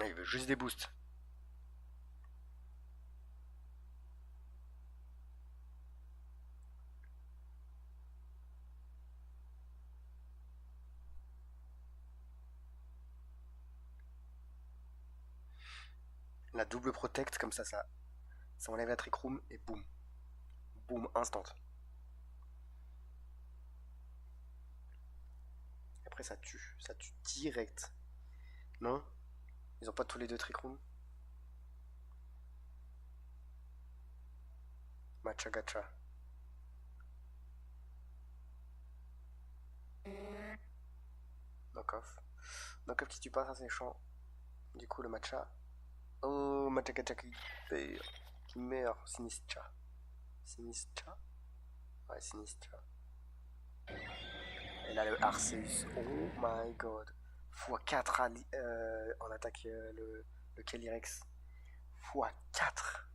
Il veut juste des boosts. La double protect, comme ça enlève la trick room et boum. Boum, instant. Après ça tue direct. Non? Ils ont pas tous les deux trick room? Matcha gacha. Knock off. Knock off qui tue pas, ça c'est méchant. Du coup le matcha. Oh, matcha gacha qui meurt. Sinistra. Sinistra? Ouais, Sinistra. Et là le Arceus. Oh my god. x4 en attaque le Calyrex. x4.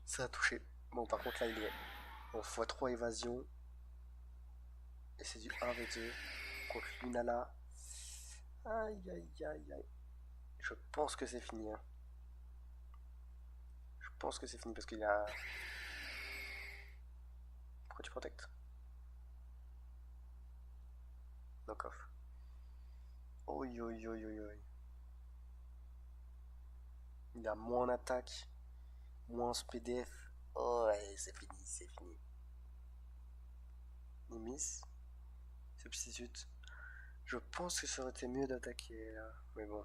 Ça a touché. Bon, par contre, là, il est en x3 évasion. Et c'est du 1v2 contre Lunala. Aïe, aïe, aïe, aïe. Je pense que c'est fini. Hein. Je pense que c'est fini parce qu'il a... Pourquoi tu protectes? Knock off. Oi, oi, oi, oi, oi. Il a moins d'attaque, moins SPDF. Oh ouais, c'est fini, c'est fini. Il miss. Substitute. Je pense que ça aurait été mieux d'attaquer là, mais bon.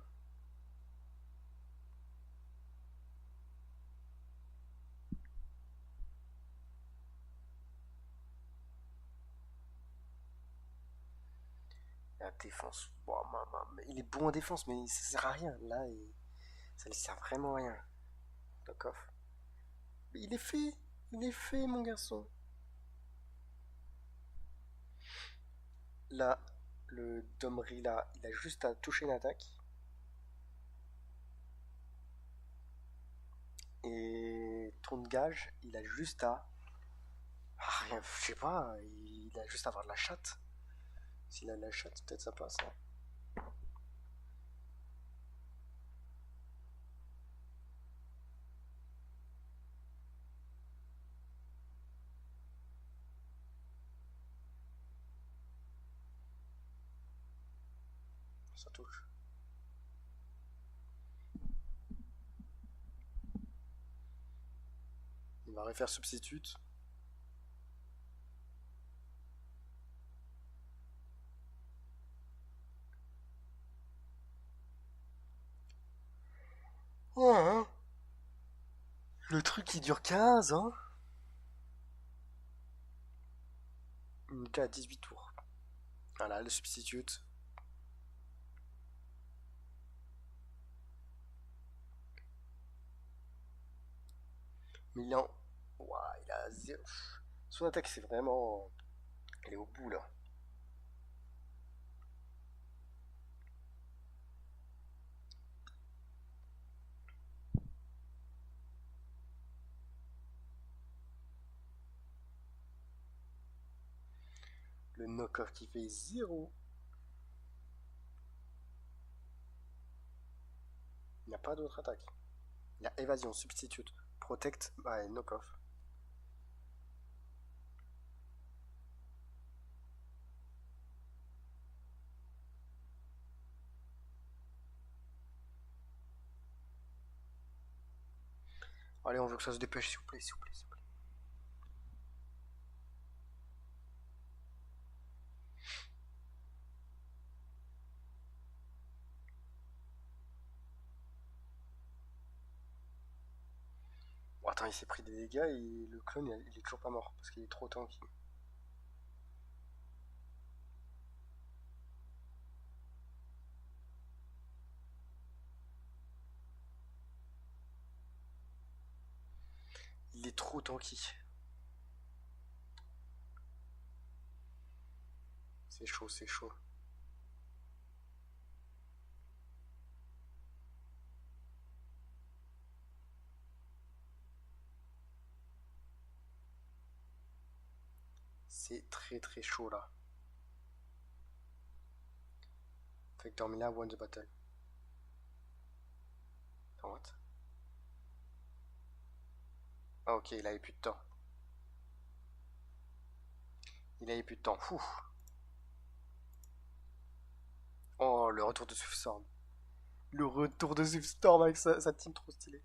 La défense. Bon, il est bon en défense, mais ça sert à rien. Là, ça ne sert vraiment à rien. Knock off. Mais il est fait. Il est fait, mon garçon. Là, le Domri, là, il a juste à toucher une attaque. Et tourne gage, il a juste à... Ah, rien, je sais pas, il a juste à avoir de la chatte. S'il a de la chatte, peut-être ça passe. Hein. ça touche. Il va refaire substitute. Ouais, hein. Le truc il dure 15 ans. On était à 18 tours. Voilà, le substitute. Mais il est en... Ouah, il a 0. Son attaque c'est vraiment... Elle est au bout là. Le knock-off qui fait 0. Il n'y a pas d'autre attaque. Il y a évasion, substitute, protect, bah, et knock-off. Allez, on veut que ça se dépêche, s'il vous plaît, s'il vous plaît, s'il vous plaît. Bon, attends, il s'est pris des dégâts et le clone, il est toujours pas mort parce qu'il est trop tanky. Il est trop tanky. C'est chaud, c'est chaud. C'est très très chaud là. Factor Mila won the battle. Attends, what? Ah ok, il avait plus de temps. Il avait plus de temps. Fou. Oh, le retour de Swift-Storm. Le retour de Swift-Storm avec sa team trop stylée.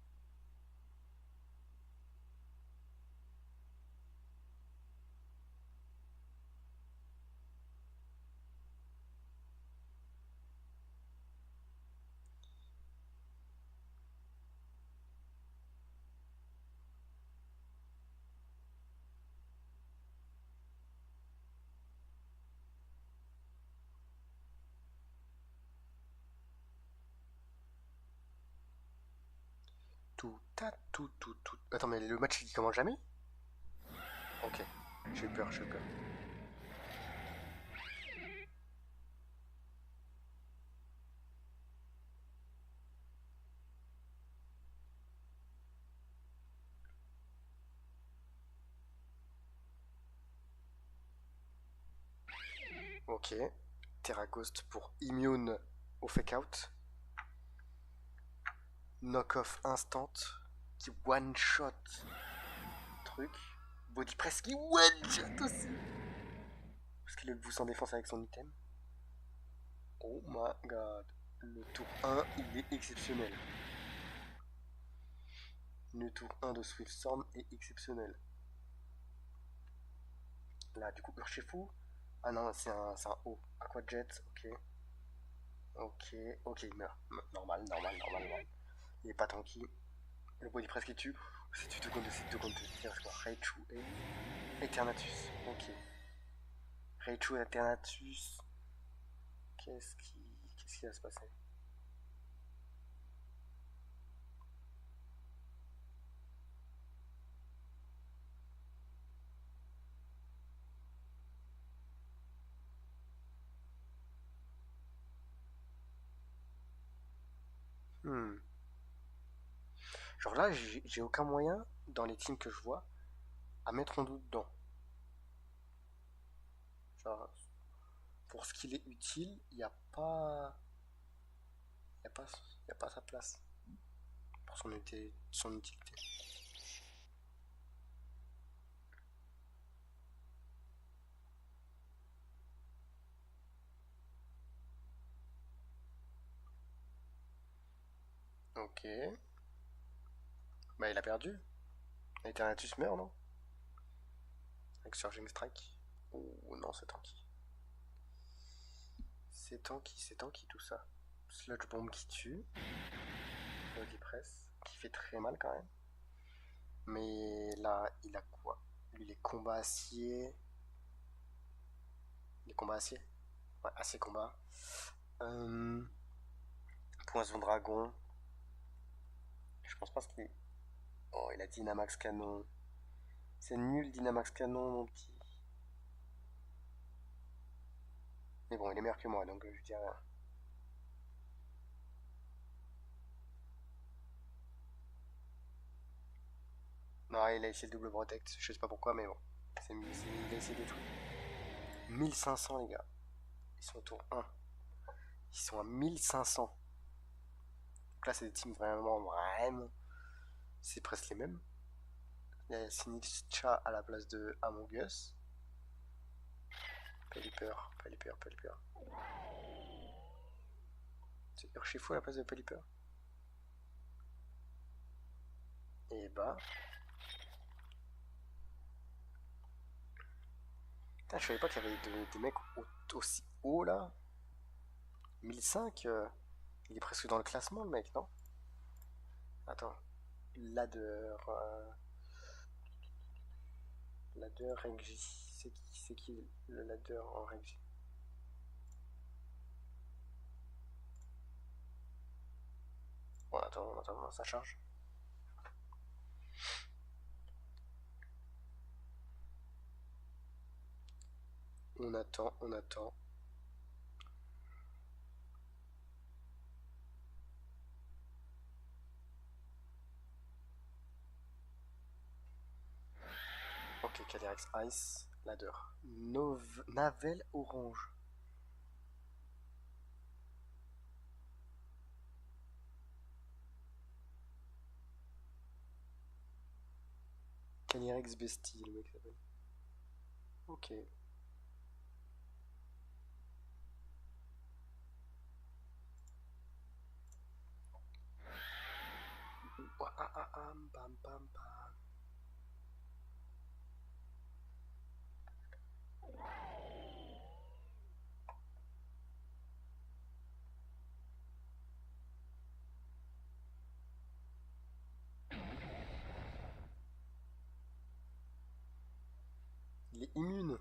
Tout. Attends, mais le match il commence jamais? Ok, j'ai eu peur, j'ai eu peur. Ok, Terra Ghost pour immune au fake out. Knock-off instant qui one shot truc. Body press qui one shot aussi. Parce qu'il est boost en défense avec son item. Oh my god. Le tour 1 il est exceptionnel. Le tour 1 de Swiftstorm est exceptionnel. Là du coup Urchifu. Ah non c'est un O. Aquajet, ok. Ok, il meurt. Normal. Il est pas tanky. Le body press qui tue. C'est du 2 contre 2, c'est 2 contre 2. Il reste quoi? Raichu et Eternatus. Ok. Raichu et Eternatus. Qu'est-ce qui va se passer? Genre là, j'ai aucun moyen, dans les teams que je vois, à mettre en doute dedans. Genre, pour ce qu'il est utile, il n'y a pas... Il n'y a pas sa place. Pour son utilité. Ok. Bah il a perdu. Eternatus meurt, non? Avec Surging Strike. Oh non, c'est tanky. C'est tanky tout ça. Sludge Bomb qui tue. Body Press. Qui fait très mal quand même. Mais là, il a quoi? Lui, les combats acier. Les combats acier? Ouais, acier combat. Poison dragon. Je pense pas qu'il. Oh, il a Dynamax canon. C'est nul Dynamax canon, mon petit. Mais bon, il est meilleur que moi, donc je dis rien. Non, il a essayé le double protect, je sais pas pourquoi, mais bon. Il a essayé des trucs. 1500, les gars. Ils sont au tour 1. Ils sont à 1500. Donc là, c'est des teams vraiment. C'est presque les mêmes. Il y a Sinistcha à la place de Among Us. Pelipper. C'est Urshifu à la place de Pelipper. Et bah. Putain, je savais pas qu'il y avait des mecs aussi hauts là. 1005, il est presque dans le classement le mec, non? Attends. Ladder. Ladder Renji. C'est qui le ladder en Renji? Bon, attends, ça charge. On attend. Ok, Calyrex Ice, Ladder. Navel Orange. Calyrex Bestie, le mec s'appelle. Ok. Bam, bam, bam. Il est immune.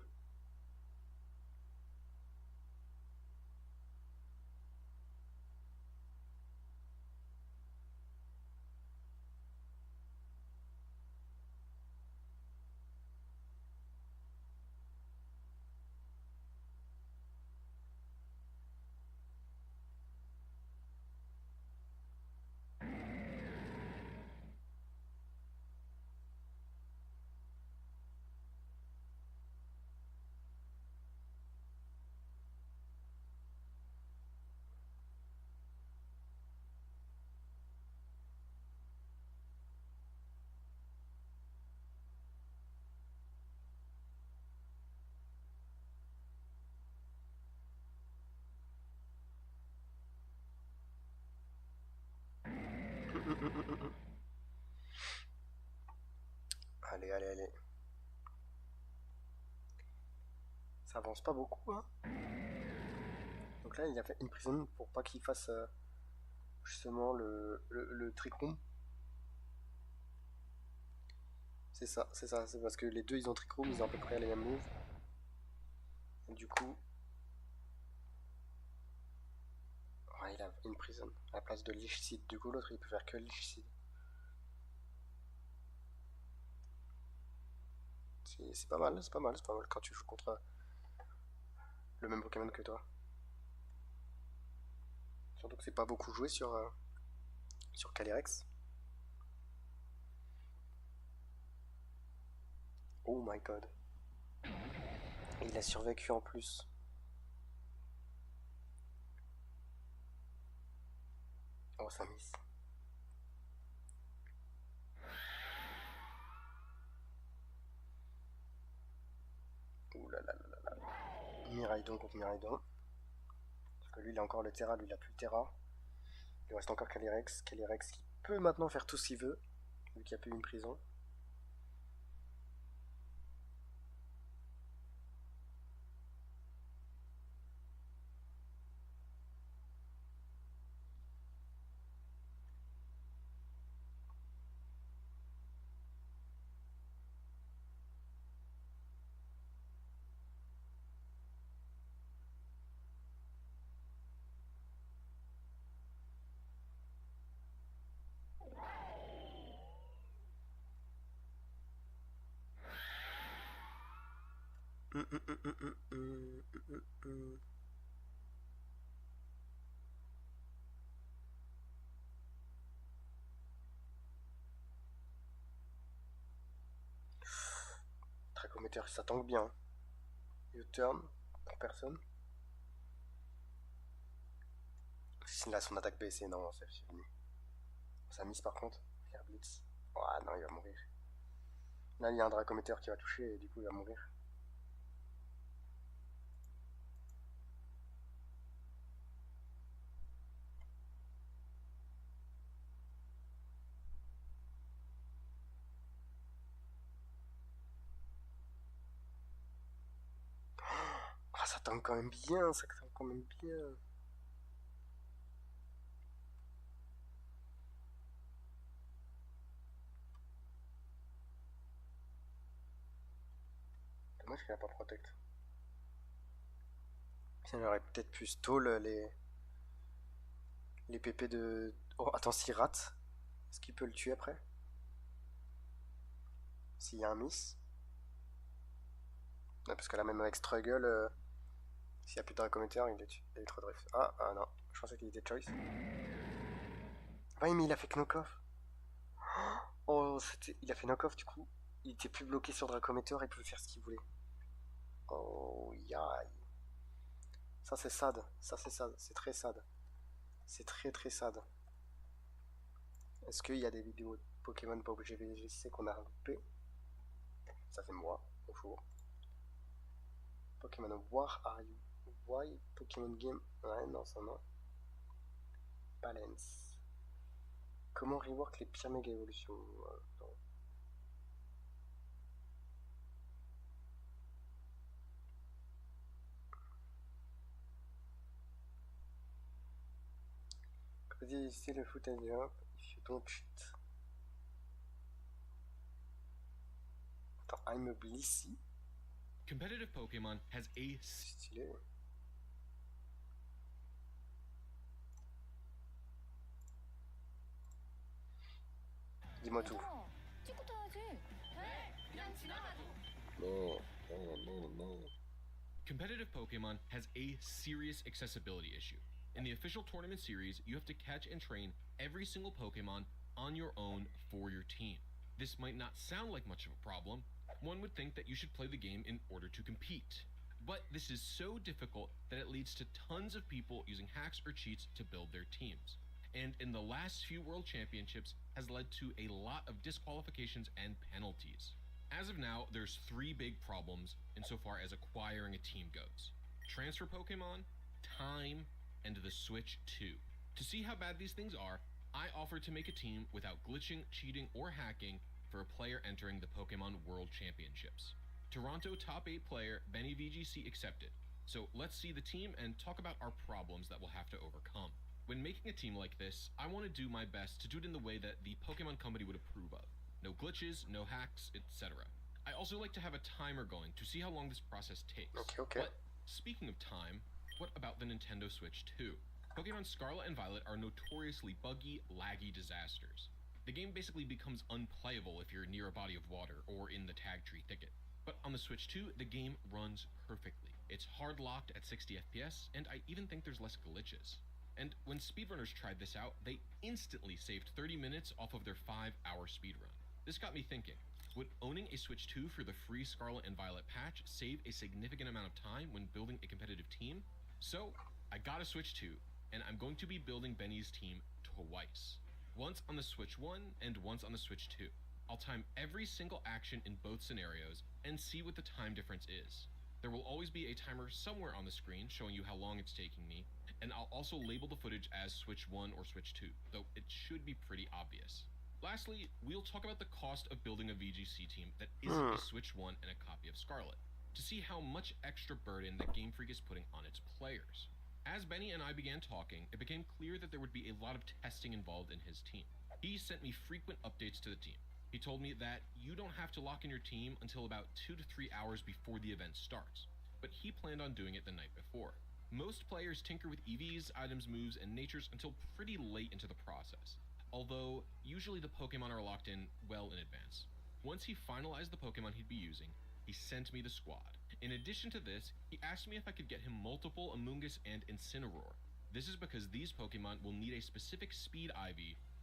Allez. Ça avance pas beaucoup, hein. Donc là, il a fait une prison pour pas qu'il fasse justement le trick room. C'est ça, c'est parce que les deux ils ont trick room, ils ont à peu près les mêmes moves. Et du coup, ouais, il a une prison à la place de Lich Seed. Du coup, l'autre il peut faire que Lich Seed. C'est pas mal quand tu joues contre le même Pokémon que toi. Surtout que c'est pas beaucoup joué sur Calyrex. Oh my god. Et il a survécu en plus. Oh, ça miss. Ouh là là là là là. Miraidon contre Miraidon. Parce que lui il a encore le Terra, lui il a plus le Terra. Il reste encore Calyrex. Calyrex qui peut maintenant faire tout ce qu'il veut, vu qu'il n'y a plus une prison. Tracométer, ça tank bien. U-turn, pour personne. Si là son attaque baissée, non, c'est fini. Ça mise par contre. Faire blitz. Oh non, il va mourir. Là, il y a un Dracométer qui va toucher et du coup, il va mourir. Ah, ça tank quand même bien, ça tank quand même bien. Dommage qu'il n'a pas protect. Il aurait peut-être pu stall les PP de... Oh, attends, s'il rate, est-ce qu'il peut le tuer après? S'il y a un miss? Ouais, parce que là, même avec Struggle, s'il n'y a plus de Dracométer, il est trop drift. Ah non, je pensais qu'il était choice. Ouais, mais il a fait knock-off. Oh, il a fait knock-off du coup. Il était plus bloqué sur Dracométer, il pouvait faire ce qu'il voulait. Oh, yaï. Ça c'est sad, c'est très sad. C'est très sad. Est-ce qu'il y a des vidéos de Pokémon pas obligé VGC qu'on a loupé? Ça c'est moi, bonjour. Pokémon War are you? Why Pokémon Game? Ouais, non, ça non. Balance. Comment rework les pires méga évolutions? Non. Ici le foot and jump if you don't cheat. Attends, I'm a Blissey. Competitive Pokemon has a Stylé. Dis-moi tout. Non. Competitive Pokemon has a serious accessibility issue. In the official tournament series, you have to catch and train every single Pokemon on your own for your team. This might not sound like much of a problem. One would think that you should play the game in order to compete. But this is so difficult that it leads to tons of people using hacks or cheats to build their teams. And in the last few World Championships has led to a lot of disqualifications and penalties. As of now, there's 3 big problems insofar as acquiring a team goes. Transfer Pokemon, time, and the Switch 2. To see how bad these things are, I offered to make a team without glitching, cheating, or hacking for a player entering the Pokemon World Championships. Toronto top 8 player Benny VGC accepted. So let's see the team and talk about our problems that we'll have to overcome. When making a team like this, I want to do my best to do it in the way that the Pokemon Company would approve of. No glitches, no hacks, etc. I also like to have a timer going to see how long this process takes. Okay. But speaking of time, what about the Nintendo Switch 2? Pokemon Scarlet and Violet are notoriously buggy, laggy disasters. The game basically becomes unplayable if you're near a body of water or in the tag tree thicket. But on the Switch 2, the game runs perfectly. It's hard locked at 60 FPS, and I even think there's less glitches. And when speedrunners tried this out, they instantly saved 30 minutes off of their 5-hour speedrun. This got me thinking, would owning a Switch 2 for the free Scarlet and Violet patch save a significant amount of time when building a competitive team? So, I got a Switch 2, and I'm going to be building Benny's team twice. Once on the Switch 1 and once on the Switch 2. I'll time every single action in both scenarios and see what the time difference is. There will always be a timer somewhere on the screen showing you how long it's taking me, and I'll also label the footage as Switch 1 or Switch 2, though it should be pretty obvious. Lastly, we'll talk about the cost of building a VGC team that isn't a Switch 1 and a copy of Scarlet, to see how much extra burden that Game Freak is putting on its players. As Benny and I began talking, it became clear that there would be a lot of testing involved in his team. He sent me frequent updates to the team. He told me that you don't have to lock in your team until about 2 to 3 hours before the event starts, but he planned on doing it the night before. Most players tinker with EVs, items, moves, and natures until pretty late into the process, although usually the Pokemon are locked in well in advance. Once he finalized the Pokemon he'd be using, he sent me the squad. In addition to this, he asked me if I could get him multiple Amoonguss and Incineroar. This is because these Pokemon will need a specific speed IV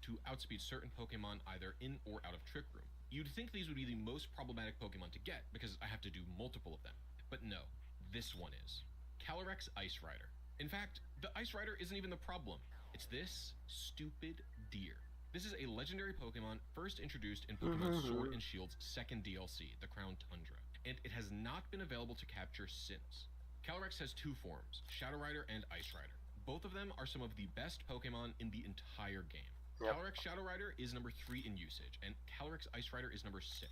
to outspeed certain Pokemon either in or out of Trick Room. You'd think these would be the most problematic Pokemon to get because I have to do multiple of them, but no, this one is. Calyrex Ice Rider. In fact, the Ice Rider isn't even the problem. It's this stupid deer. This is a legendary Pokemon first introduced in Pokemon Sword and Shield's second DLC, the Crown Tundra, and it has not been available to capture since. Calyrex has two forms, Shadow Rider and Ice Rider. Both of them are some of the best Pokemon in the entire game. Yep. Calyrex Shadow Rider is number 3 in usage, and Calyrex Ice Rider is number 6.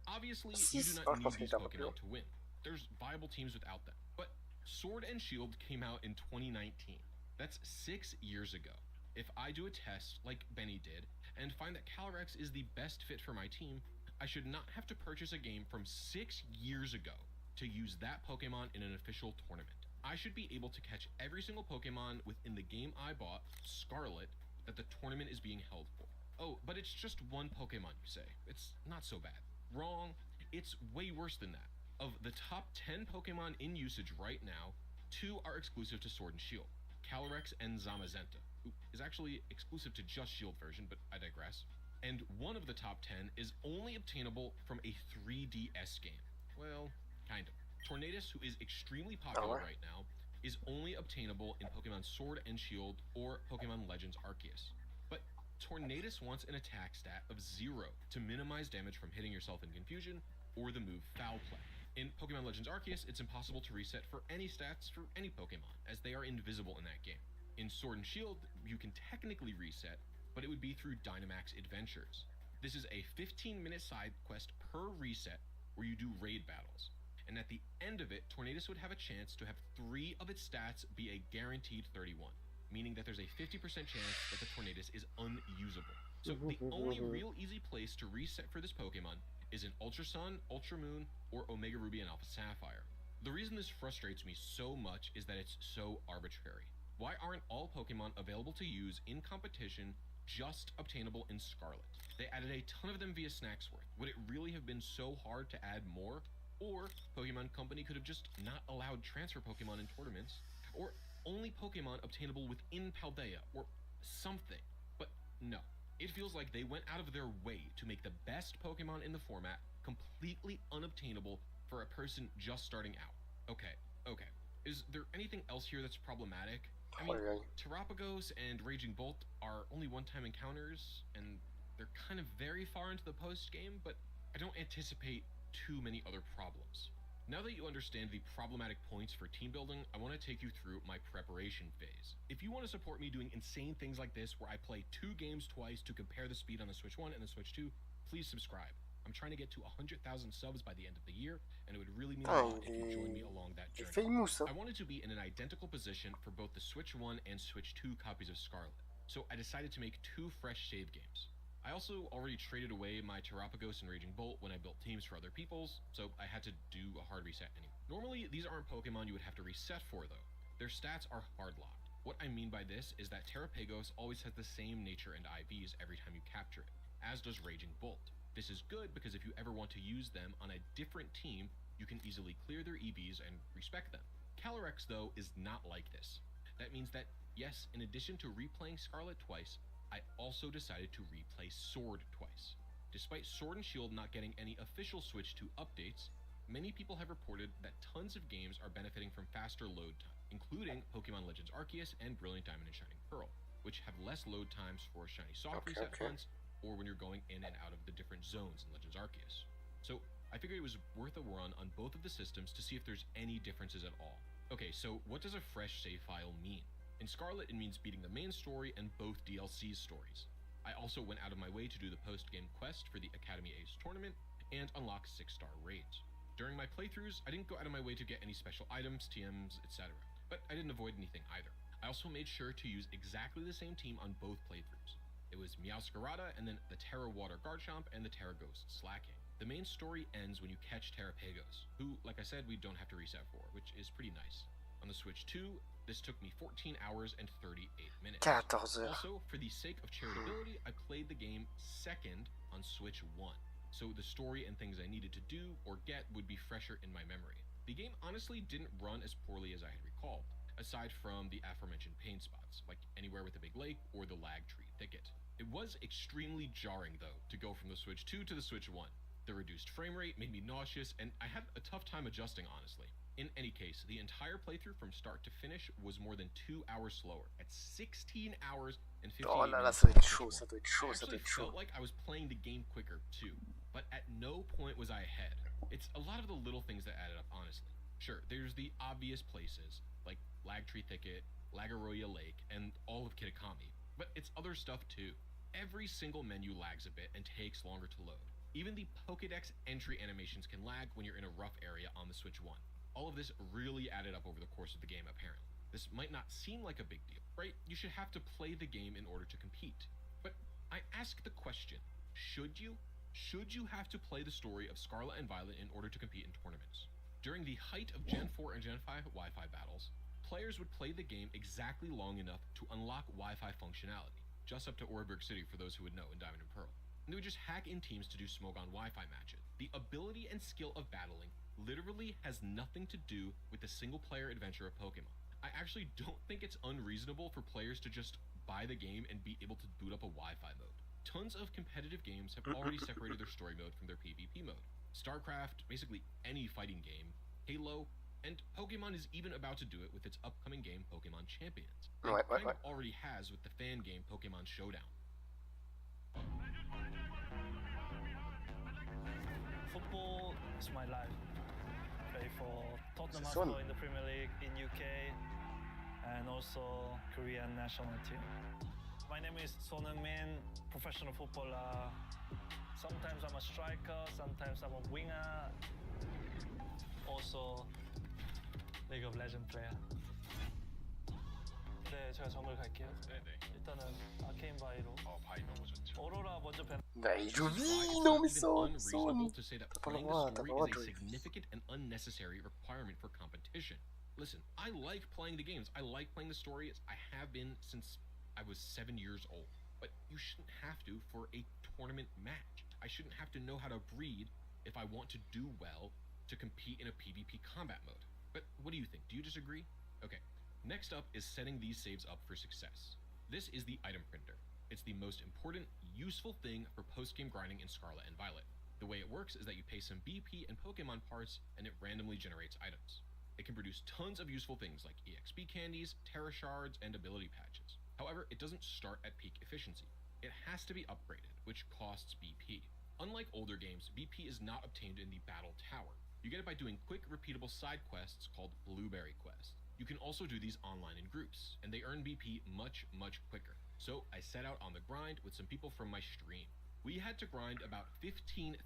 Obviously, you do not need these Pokemon to win. There's viable teams without them. But Sword and Shield came out in 2019. That's 6 years ago. If I do a test, like Benny did, and find that Calyrex is the best fit for my team, I should not have to purchase a game from 6 years ago to use that Pokemon in an official tournament. I should be able to catch every single Pokemon within the game I bought, Scarlet, that the tournament is being held for. Oh, but it's just one Pokemon, you say. It's not so bad. Wrong. It's way worse than that. Of the top 10 Pokemon in usage right now, 2 are exclusive to Sword and Shield, Calyrex and Zamazenta, who is actually exclusive to just Shield version, but I digress. And one of the top 10 is only obtainable from a 3DS game. Well, kind of. Tornadus, who is extremely popular right now, is only obtainable in Pokemon Sword and Shield or Pokemon Legends Arceus. But Tornadus wants an attack stat of 0 to minimize damage from hitting yourself in confusion or the move Foul Play. In Pokemon Legends Arceus, it's impossible to reset for any stats for any Pokemon, as they are invisible in that game. In Sword and Shield, you can technically reset, but it would be through Dynamax Adventures. This is a 15-minute side quest per reset where you do raid battles. And at the end of it, Tornadus would have a chance to have 3 of its stats be a guaranteed 31, meaning that there's a 50% chance that the Tornadus is unusable. So the only real easy place to reset for this Pokemon is in Ultra Sun, Ultra Moon, or Omega Ruby and Alpha Sapphire. The reason this frustrates me so much is that it's so arbitrary. Why aren't all Pokemon available to use in competition just obtainable in Scarlet? They added a ton of them via Snacksworth. Would it really have been so hard to add more? Or Pokemon Company could have just not allowed transfer Pokemon in tournaments, or only Pokemon obtainable within Paldea, or something. But no, it feels like they went out of their way to make the best Pokemon in the format completely unobtainable for a person just starting out. Okay. Is there anything else here that's problematic? I mean, Terrapagos and Raging Bolt are only one-time encounters, and they're kind of very far into the post-game, but I don't anticipate too many other problems. Now that you understand the problematic points for team building, I want to take you through my preparation phase. If you want to support me doing insane things like this, where I play 2 games twice to compare the speed on the Switch 1 and the Switch 2, please subscribe. I'm trying to get to 100,000 subs by the end of the year, and it would really mean a lot if you join me along that journey. I wanted to be in an identical position for both the Switch 1 and Switch 2 copies of Scarlet, so I decided to make 2 fresh save games. I also already traded away my Terrapagos and Raging Bolt when I built teams for other people's, so I had to do a hard reset anyway. Normally, these aren't Pokemon you would have to reset for though. Their stats are hard-locked. What I mean by this is that Terrapagos always has the same nature and IVs every time you capture it, as does Raging Bolt. This is good because if you ever want to use them on a different team, you can easily clear their EVs and respec them. Calyrex, though, is not like this. That means that, yes, in addition to replaying Scarlet twice, I also decided to replay Sword twice. Despite Sword and Shield not getting any official Switch 2 updates, many people have reported that tons of games are benefiting from faster load time, including Pokemon Legends Arceus and Brilliant Diamond and Shining Pearl, which have less load times for Shiny Soft reset runs, or when you're going in and out of the different zones in Legends Arceus. So I figured it was worth a run on both of the systems to see if there's any differences at all. Okay, so what does a fresh save file mean? In Scarlet, it means beating the main story and both DLC stories. I also went out of my way to do the post-game quest for the Academy Ace tournament and unlock 6-star raids. During my playthroughs, I didn't go out of my way to get any special items, TMs, etc. But I didn't avoid anything either. I also made sure to use exactly the same team on both playthroughs. It was Meowscarada and then the Terra Water Garchomp and the Terra Ghost Slacking. The main story ends when you catch Terrapagos, who, like I said, we don't have to reset for, which is pretty nice. On the Switch 2, this took me 14 hours and 38 minutes. 14 heures. Also, for the sake of charitability, I played the game second on Switch 1, so the story and things I needed to do or get would be fresher in my memory. The game honestly didn't run as poorly as I had recalled, aside from the aforementioned pain spots, like anywhere with a big lake or the lag tree thicket. It was extremely jarring, though, to go from the Switch 2 to the Switch 1. The reduced frame rate made me nauseous, and I had a tough time adjusting, honestly. In any case, the entire playthrough from start to finish was more than 2 hours slower, at 16 hours and 58 Oh là là, minutes. ça doit être chaud, ça doit être chaud, I ça doit actually être chaud. felt like I was playing the game quicker, too, but at no point was I ahead. It's a lot of the little things that added up, honestly. Sure, there's the obvious places, like Lagtree Thicket, Lagaroya Lake, and all of Kitakami, but it's other stuff, too. Every single menu lags a bit and takes longer to load. Even the Pokédex entry animations can lag when you're in a rough area on the Switch 1. All of this really added up over the course of the game, apparently. This might not seem like a big deal, right? You should have to play the game in order to compete. But I ask the question, should you? Should you have to play the story of Scarlet and Violet in order to compete in tournaments? During the height of Gen 4 and Gen 5 Wi-Fi battles, players would play the game exactly long enough to unlock Wi-Fi functionality, just up to Oreburgh City for those who would know in Diamond and Pearl. And they would just hack in teams to do Smogon Wi-Fi matches. The ability and skill of battling literally has nothing to do with the single-player adventure of Pokemon. I actually don't think it's unreasonable for players to just buy the game and be able to boot up a Wi-Fi mode. Tons of competitive games have already separated their story mode from their PvP mode. StarCraft, basically any fighting game, Halo, and Pokemon is even about to do it with its upcoming game Pokemon Champions. It kind of already has with the fan game Pokemon Showdown. Football is my life. Play for Tottenham Hotspur in the Premier League in UK and also Korean national team. My name is Son Heung-min, professional footballer. Sometimes I'm a striker, sometimes I'm a winger. Also League of Legends player. 네, 제가 정글 갈게요. 네네. 일단은 아케인 바이로. 바이 너무 좋죠. 오로라 먼저 밴. Bah, il joue vite, non mais Son. To say that T'as pas le playing droit, the t'as pas story le droit de is a jouer. significant and unnecessary requirement for competition. Listen, I like playing the games. I like playing the stories. I have been since I was 7 years old. But you shouldn't have to for a tournament match. I shouldn't have to know how to breed if I want to do well to compete in a PvP combat mode. But what do you think? Do you disagree? Okay, next up is setting these saves up for success. This is the item printer. It's the most important, useful thing for post-game grinding in Scarlet and Violet. The way it works is that you pay some BP and Pokemon parts, and it randomly generates items. It can produce tons of useful things like EXP candies, Terra Shards, and ability patches. However, it doesn't start at peak efficiency. It has to be upgraded, which costs BP. Unlike older games, BP is not obtained in the Battle Tower. You get it by doing quick, repeatable side quests called Blueberry quests. You can also do these online in groups, and they earn BP much, much quicker. So I set out on the grind with some people from my stream. We had to grind about 15,000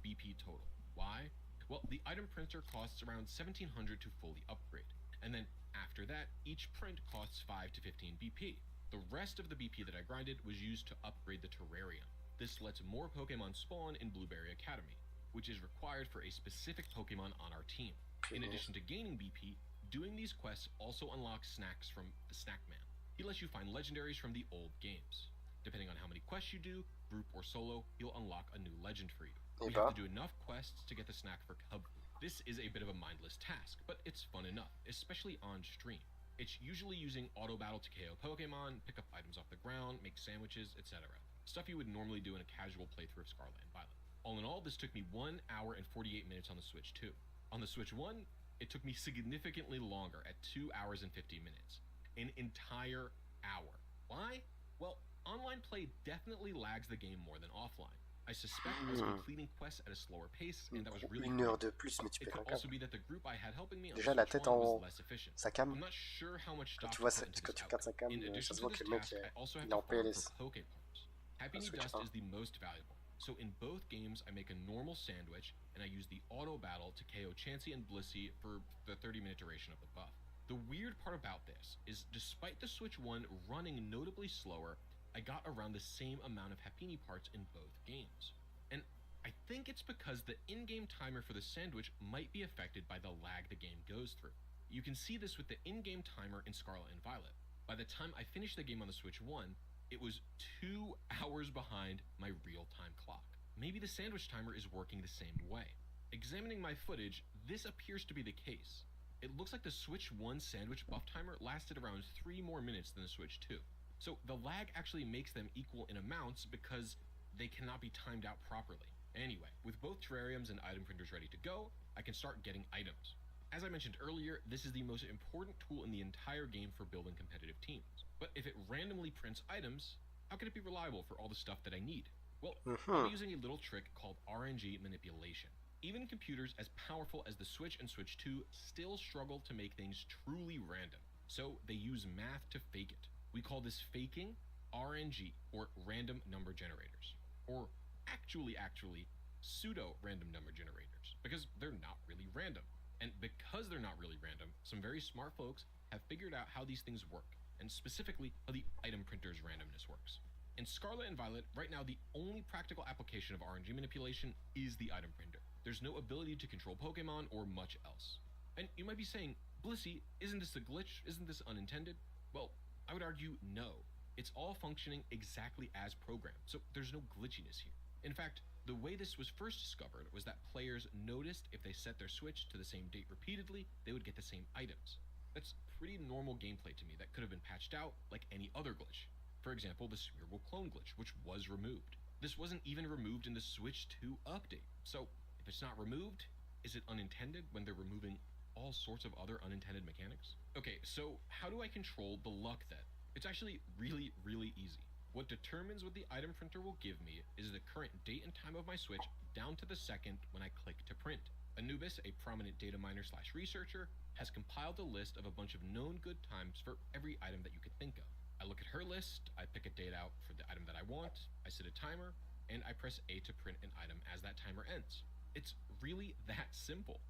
BP total. Why? Well, the item printer costs around 1,700 to fully upgrade. And then after that, each print costs 5 to 15 BP. The rest of the BP that I grinded was used to upgrade the terrarium. This lets more Pokemon spawn in Blueberry Academy, which is required for a specific Pokemon on our team. In addition to gaining BP, doing these quests also unlocks snacks from the Snack Man. He lets you find legendaries from the old games. Depending on how many quests you do, group or solo, he'll unlock a new legend for you. We have to do enough quests to get the snack for Cub Food. This is a bit of a mindless task, but it's fun enough, especially on stream. It's usually using auto battle to KO Pokemon, pick up items off the ground, make sandwiches, etc. Stuff you would normally do in a casual playthrough of Scarlet and Violet. All in all, this took me 1 hour and 48 minutes on the Switch 2. On the Switch 1, it took me significantly longer at 2 hours and 50 minutes. An entire hour. Why? Well, online play definitely lags the game more than offline. I I suspect I was completing quests at a slower pace, and that was really Une heure de plus, mais tu It pètes un could also câble. be that the group I had helping me on Déjà, la Switch tête 1 en was haut, less efficient. sa cam, I'm not sure how much quand stock tu to vois, put into quand this tu regardes sa outcome. cam, In ça addition se to voit this que le mec, task, I also have il est to en farm PLS. for Poké Parts. Happy New Switch Dust 1. is the most valuable. So in both games, I make a normal sandwich, and I use the auto battle to KO Chansey and Blissey for the 30-minute duration of the buff. The weird part about this is, despite the Switch 1 running notably slower, I got around the same amount of Happini parts in both games. And I think it's because the in-game timer for the sandwich might be affected by the lag the game goes through. You can see this with the in-game timer in Scarlet and Violet. By the time I finished the game on the Switch 1, it was 2 hours behind my real-time clock. Maybe the sandwich timer is working the same way. Examining my footage, this appears to be the case. It looks like the Switch 1 sandwich buff timer lasted around 3 more minutes than the Switch 2. So the lag actually makes them equal in amounts because they cannot be timed out properly. Anyway, with both terrariums and item printers ready to go, I can start getting items. As I mentioned earlier, this is the most important tool in the entire game for building competitive teams. But if it randomly prints items, how can it be reliable for all the stuff that I need? Well, I'm using a little trick called RNG manipulation. Even computers as powerful as the Switch and Switch 2 still struggle to make things truly random. So they use math to fake it. We call this faking RNG, or random number generators. Or actually, pseudo random number generators, because they're not really random. And because they're not really random, some very smart folks have figured out how these things work, and specifically how the item printer's randomness works. In Scarlet and Violet, right now the only practical application of RNG manipulation is the item printer. There's no ability to control Pokemon or much else. And you might be saying, Blissey, isn't this a glitch? Isn't this unintended? Well, I would argue no. It's all functioning exactly as programmed, so there's no glitchiness here. In fact, the way this was first discovered was that players noticed if they set their Switch to the same date repeatedly, they would get the same items. That's pretty normal gameplay to me that could have been patched out like any other glitch. For example, the Smeargle clone glitch, which was removed. This wasn't even removed in the Switch 2 update. So, if it's not removed, is it unintended when they're removing all sorts of other unintended mechanics? Okay, so how do I control the luck then? It's actually really, really easy. What determines what the item printer will give me is the current date and time of my Switch down to the second when I click to print. Anubis, a prominent data miner / researcher, has compiled a list of a bunch of known good times for every item that you could think of. I look at her list, I pick a date out for the item that I want, I set a timer, and I press A to print an item as that timer ends. It's really that simple.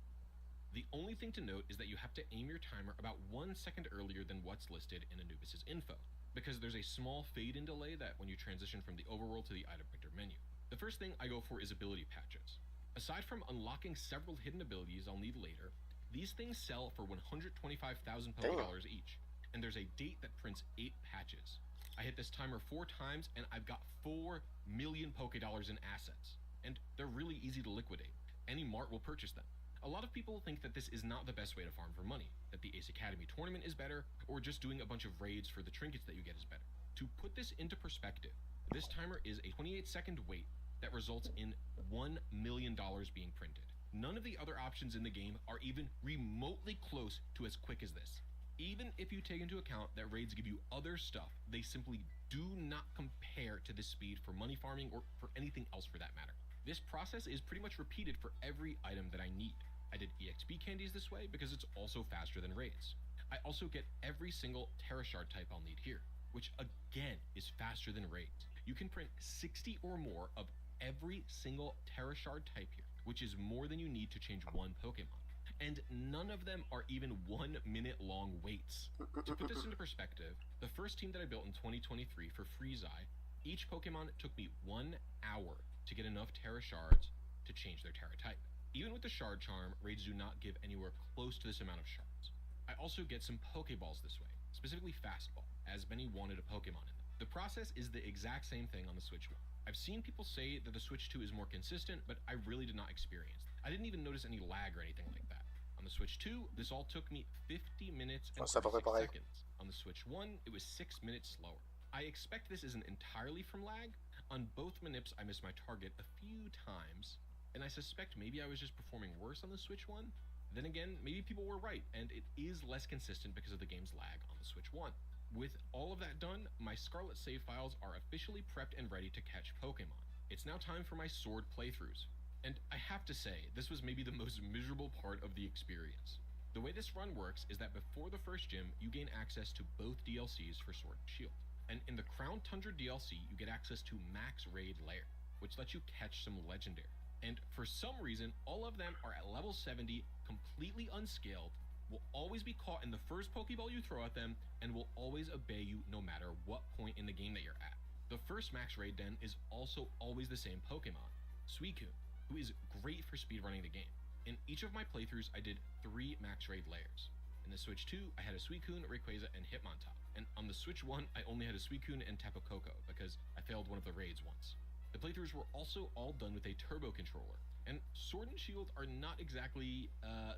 The only thing to note is that you have to aim your timer about 1 second earlier than what's listed in Anubis's info, because there's a small fade-in delay that when you transition from the overworld to the item printer menu. The first thing I go for is ability patches. Aside from unlocking several hidden abilities I'll need later, these things sell for 125,000 Pokédollars each, and there's a date that prints 8 patches. I hit this timer 4 times and I've got 4 million Pokédollars in assets, and they're really easy to liquidate. Any mart will purchase them. A lot of people think that this is not the best way to farm for money, that the Ace Academy tournament is better, or just doing a bunch of raids for the trinkets that you get is better. To put this into perspective, this timer is a 28-second wait that results in $1 million being printed. None of the other options in the game are even remotely close to as quick as this. Even if you take into account that raids give you other stuff, they simply do not compare to the speed for money farming or for anything else for that matter. This process is pretty much repeated for every item that I need. I did EXP candies this way because it's also faster than raids. I also get every single Terra Shard type I'll need here, which again is faster than raids. You can print 60 or more of every single Terra Shard type here, which is more than you need to change one Pokemon. And none of them are even 1 minute long waits. To put this into perspective, the first team that I built in 2023 for Freezeye, each Pokemon took me 1 hour to get enough Terra Shards to change their Terra type. Even with the Shard Charm, raids do not give anywhere close to this amount of shards. I also get some Pokeballs this way, specifically Fastball, as many wanted a Pokemon in them. The process is the exact same thing on the Switch 1. I've seen people say that the Switch 2 is more consistent, but I really did not experience that. I didn't even notice any lag or anything like that. On the Switch 2, this all took me 50 minutes and 36 seconds. On the Switch 1, it was 6 minutes slower. I expect this isn't entirely from lag. On both manips, I missed my target a few times, and I suspect maybe I was just performing worse on the Switch 1. Then again, maybe people were right, and it is less consistent because of the game's lag on the Switch 1. With all of that done, my Scarlet save files are officially prepped and ready to catch Pokemon. it's now time for my sword playthroughs. And I have to say, this was maybe the most miserable part of the experience. The way this run works is that before the first gym, you gain access to both DLCs for Sword and Shield. And in the Crown Tundra DLC, you get access to Max Raid Lair, which lets you catch some legendary. And for some reason, all of them are at level 70, completely unscaled, will always be caught in the first Pokeball you throw at them, and will always obey you no matter what point in the game that you're at. The first Max Raid Den is also always the same Pokemon, Suicune, who is great for speedrunning the game. In each of my playthroughs, I did 3 Max Raid Lairs. In the Switch 2, I had a Suicune, Rayquaza, and Hitmontop. And on the Switch 1, I only had a Suicune and Tapu Koko because I failed one of the raids once. The playthroughs were also all done with a turbo controller, and Sword and Shield are not exactly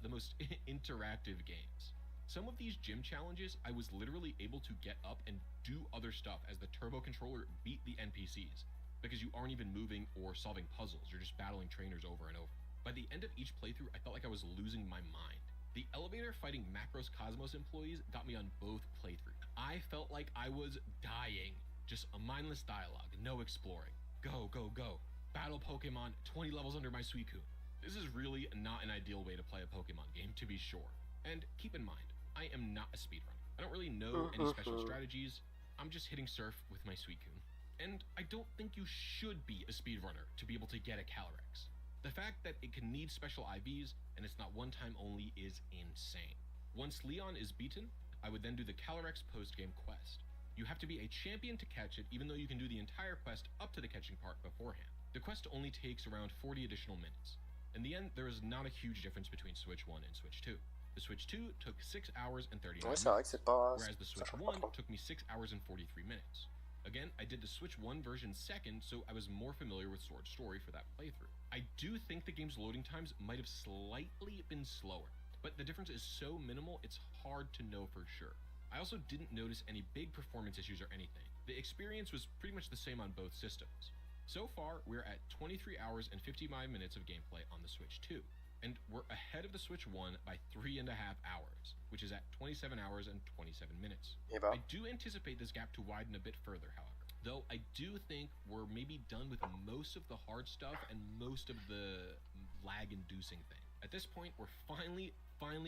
the most interactive games. Some of these gym challenges, I was literally able to get up and do other stuff as the turbo controller beat the NPCs, because you aren't even moving or solving puzzles, you're just battling trainers over and over. By the end of each playthrough, I felt like I was losing my mind. The elevator fighting Macros Cosmos employees got me on both playthroughs. I felt like I was dying. Just a mindless dialogue, no exploring. Go, go, go. Battle Pokemon 20 levels under my Suicune. This is really not an ideal way to play a Pokemon game, to be sure. And keep in mind, I am not a speedrunner. I don't really know any special strategies. I'm just hitting surf with my Suicune. And I don't think you should be a speedrunner to be able to get a Calyrex. The fact that it can need special IVs and it's not one time only is insane. Once Leon is beaten, I would then do the Calyrex post-game quest. You have to be a champion to catch it, even though you can do the entire quest up to the catching part beforehand. The quest only takes around 40 additional minutes. In the end, there is not a huge difference between Switch 1 and Switch 2. The Switch 2 took 6 hours and 39 minutes, whereas the Switch 1 took me 6 hours and 43 minutes. Again, I did the Switch 1 version second, so I was more familiar with Sword's story for that playthrough. I do think the game's loading times might have slightly been slower, but the difference is so minimal it's hard to know for sure. I also didn't notice any big performance issues or anything. The experience was pretty much the same on both systems. So far, we're at 23 hours and 55 minutes of gameplay on the Switch 2, and we're ahead of the Switch 1 by 3.5 hours, which is at 27 hours and 27 minutes. I do anticipate this gap to widen a bit further, however, though I do think we're maybe done with most of the hard stuff and most of the lag-inducing thing. At this point, we're finally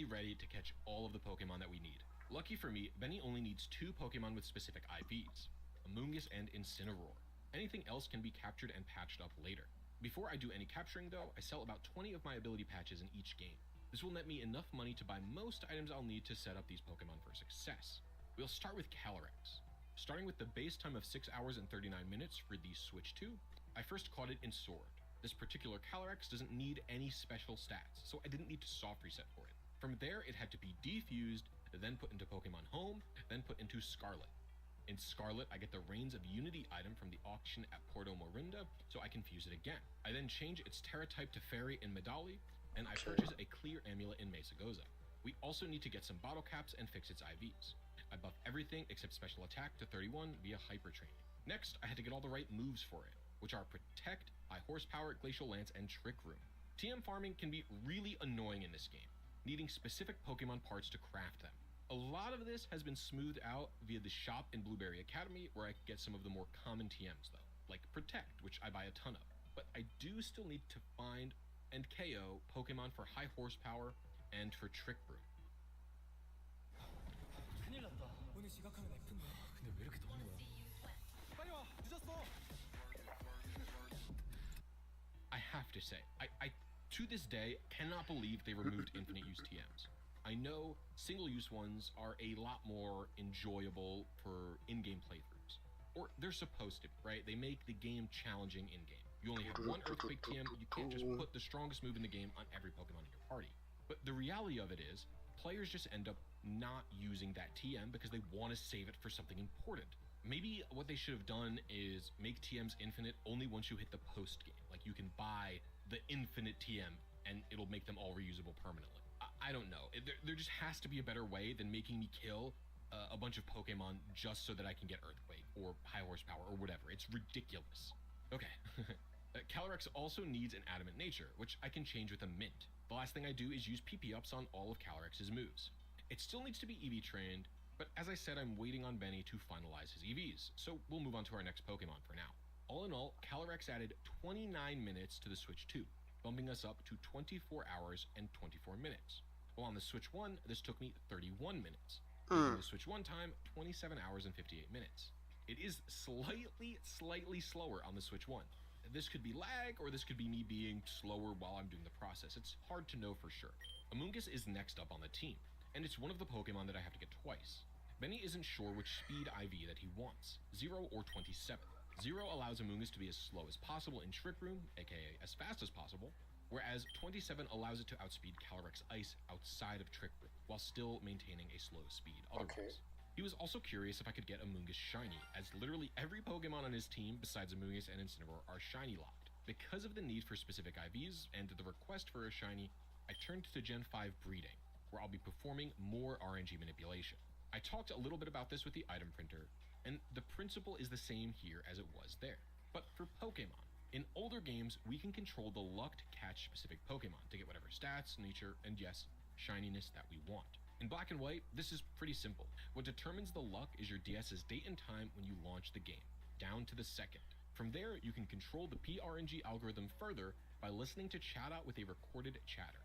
ready to catch all of the Pokemon that we need. Lucky for me, Benny only needs 2 Pokemon with specific IVs, Amoonguss and Incineroar. Anything else can be captured and patched up later. Before I do any capturing though, I sell about 20 of my ability patches in each game. This will net me enough money to buy most items I'll need to set up these Pokemon for success. We'll start with Calyrex. Starting with the base time of 6 hours and 39 minutes for the Switch 2, I first caught it in Sword. This particular Calyrex doesn't need any special stats, so I didn't need to soft reset for it. From there, it had to be defused, then put into Pokemon Home, then put into Scarlet. In Scarlet, I get the Reigns of Unity item from the auction at Porto Morinda, so I can fuse it again. I then change its Terra type to Fairy in Medali, and I purchase a Clear Amulet in Mesagoza. We also need to get some bottle caps and fix its IVs. I buff everything except special attack to 31 via Hyper Training. Next, I had to get all the right moves for it, which are Protect, High Horsepower, Glacial Lance, and Trick Room. TM farming can be really annoying in this game, needing specific Pokemon parts to craft them. A lot of this has been smoothed out via the shop in Blueberry Academy, where I can get some of the more common TMs though, like Protect, which I buy a ton of. But I do still need to find and KO Pokemon for High Horsepower and for Trick Room. 큰일 났다. 오늘 지각하면 F인데. 근데 왜 이렇게 더운 거야? 빨리 와, 늦었어. I have to say, I to this day cannot believe they removed infinite use TMs. I know single-use ones are a lot more enjoyable for in-game playthroughs. Or they're supposed to be, right? They make the game challenging in-game. You only have one Earthquake TM, you can't just put the strongest move in the game on every Pokemon in your party. But the reality of it is, players just end up not using that TM because they want to save it for something important. Maybe what they should have done is make TMs infinite only once you hit the post-game. Like you can buy the infinite TM and it'll make them all reusable permanently. I don't know. There just has to be a better way than making me kill a bunch of Pokemon just so that I can get Earthquake or High Horsepower or whatever. It's ridiculous. Okay. Calyrex also needs an Adamant Nature, which I can change with a Mint. The last thing I do is use PP ups on all of Calyrex's moves. It still needs to be EV trained, but as I said, I'm waiting on Benny to finalize his EVs, so we'll move on to our next Pokemon for now. All in all, Calyrex added 29 minutes to the Switch 2, bumping us up to 24 hours and 24 minutes. While on the Switch 1, this took me 31 minutes. On the Switch 1 time, 27 hours and 58 minutes. It is slightly slower on the Switch 1. This could be lag, or this could be me being slower while I'm doing the process. It's hard to know for sure. Amoonguss is next up on the team, and it's one of the Pokemon that I have to get twice. Benny isn't sure which speed IV that he wants, 0 or 27. 0 allows Amoonguss to be as slow as possible in Trick Room, aka as fast as possible, whereas 27 allows it to outspeed Calyrex Ice outside of Trick Room, while still maintaining a slow speed otherwise. Okay. He was also curious if I could get Amoonguss shiny, as literally every Pokemon on his team besides Amoonguss and Incineroar are shiny locked. Because of the need for specific IVs and the request for a shiny, I turned to Gen 5 breeding, where I'll be performing more RNG manipulation. I talked a little bit about this with the item printer, and the principle is the same here as it was there. But for Pokemon, in older games, we can control the luck to catch specific Pokemon to get whatever stats, nature, and yes, shininess that we want. In Black and White, this is pretty simple. What determines the luck is your DS's date and time when you launch the game, down to the second. From there, you can control the PRNG algorithm further by listening to chat out with a recorded chatter.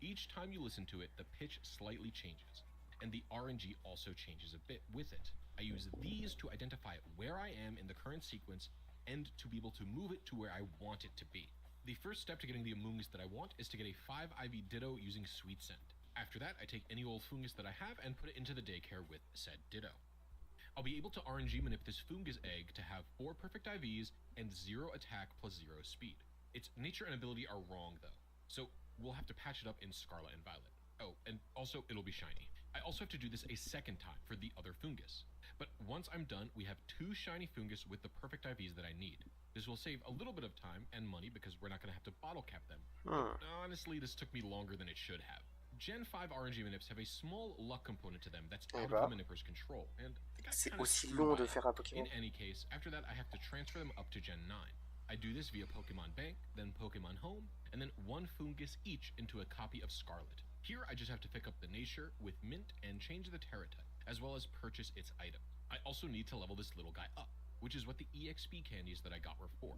Each time you listen to it, the pitch slightly changes, and the RNG also changes a bit with it. I use these to identify where I am in the current sequence and to be able to move it to where I want it to be. The first step to getting the Amoonguss that I want is to get a 5 IV Ditto using Sweet Scent. After that, I take any old Foongus that I have and put it into the daycare with said Ditto. I'll be able to RNG manip this Foongus egg to have 4 perfect IVs and 0 attack plus 0 speed. Its nature and ability are wrong though, so we'll have to patch it up in Scarlet and Violet. Oh, and also it'll be shiny. I also have to do this a second time for the other Foongus. But once I'm done, we have 2 shiny Foongus with the perfect IVs that I need. This will save a little bit of time and money because we're not going to have to bottle cap them. But honestly, this took me longer than it should have. Gen 5 RNG manips have a small luck component to them that's out of the manipper's control, and c'est aussi long de faire un Pokémon. In any case, after that I have to transfer them up to Gen 9. I do this via Pokemon Bank, then Pokemon Home, and then 1 Foongus each into a copy of Scarlet. Here I just have to pick up the Nature with Mint and change the Terra type, as well as purchase its item. I also need to level this little guy up, which is what the EXP candies that I got were for.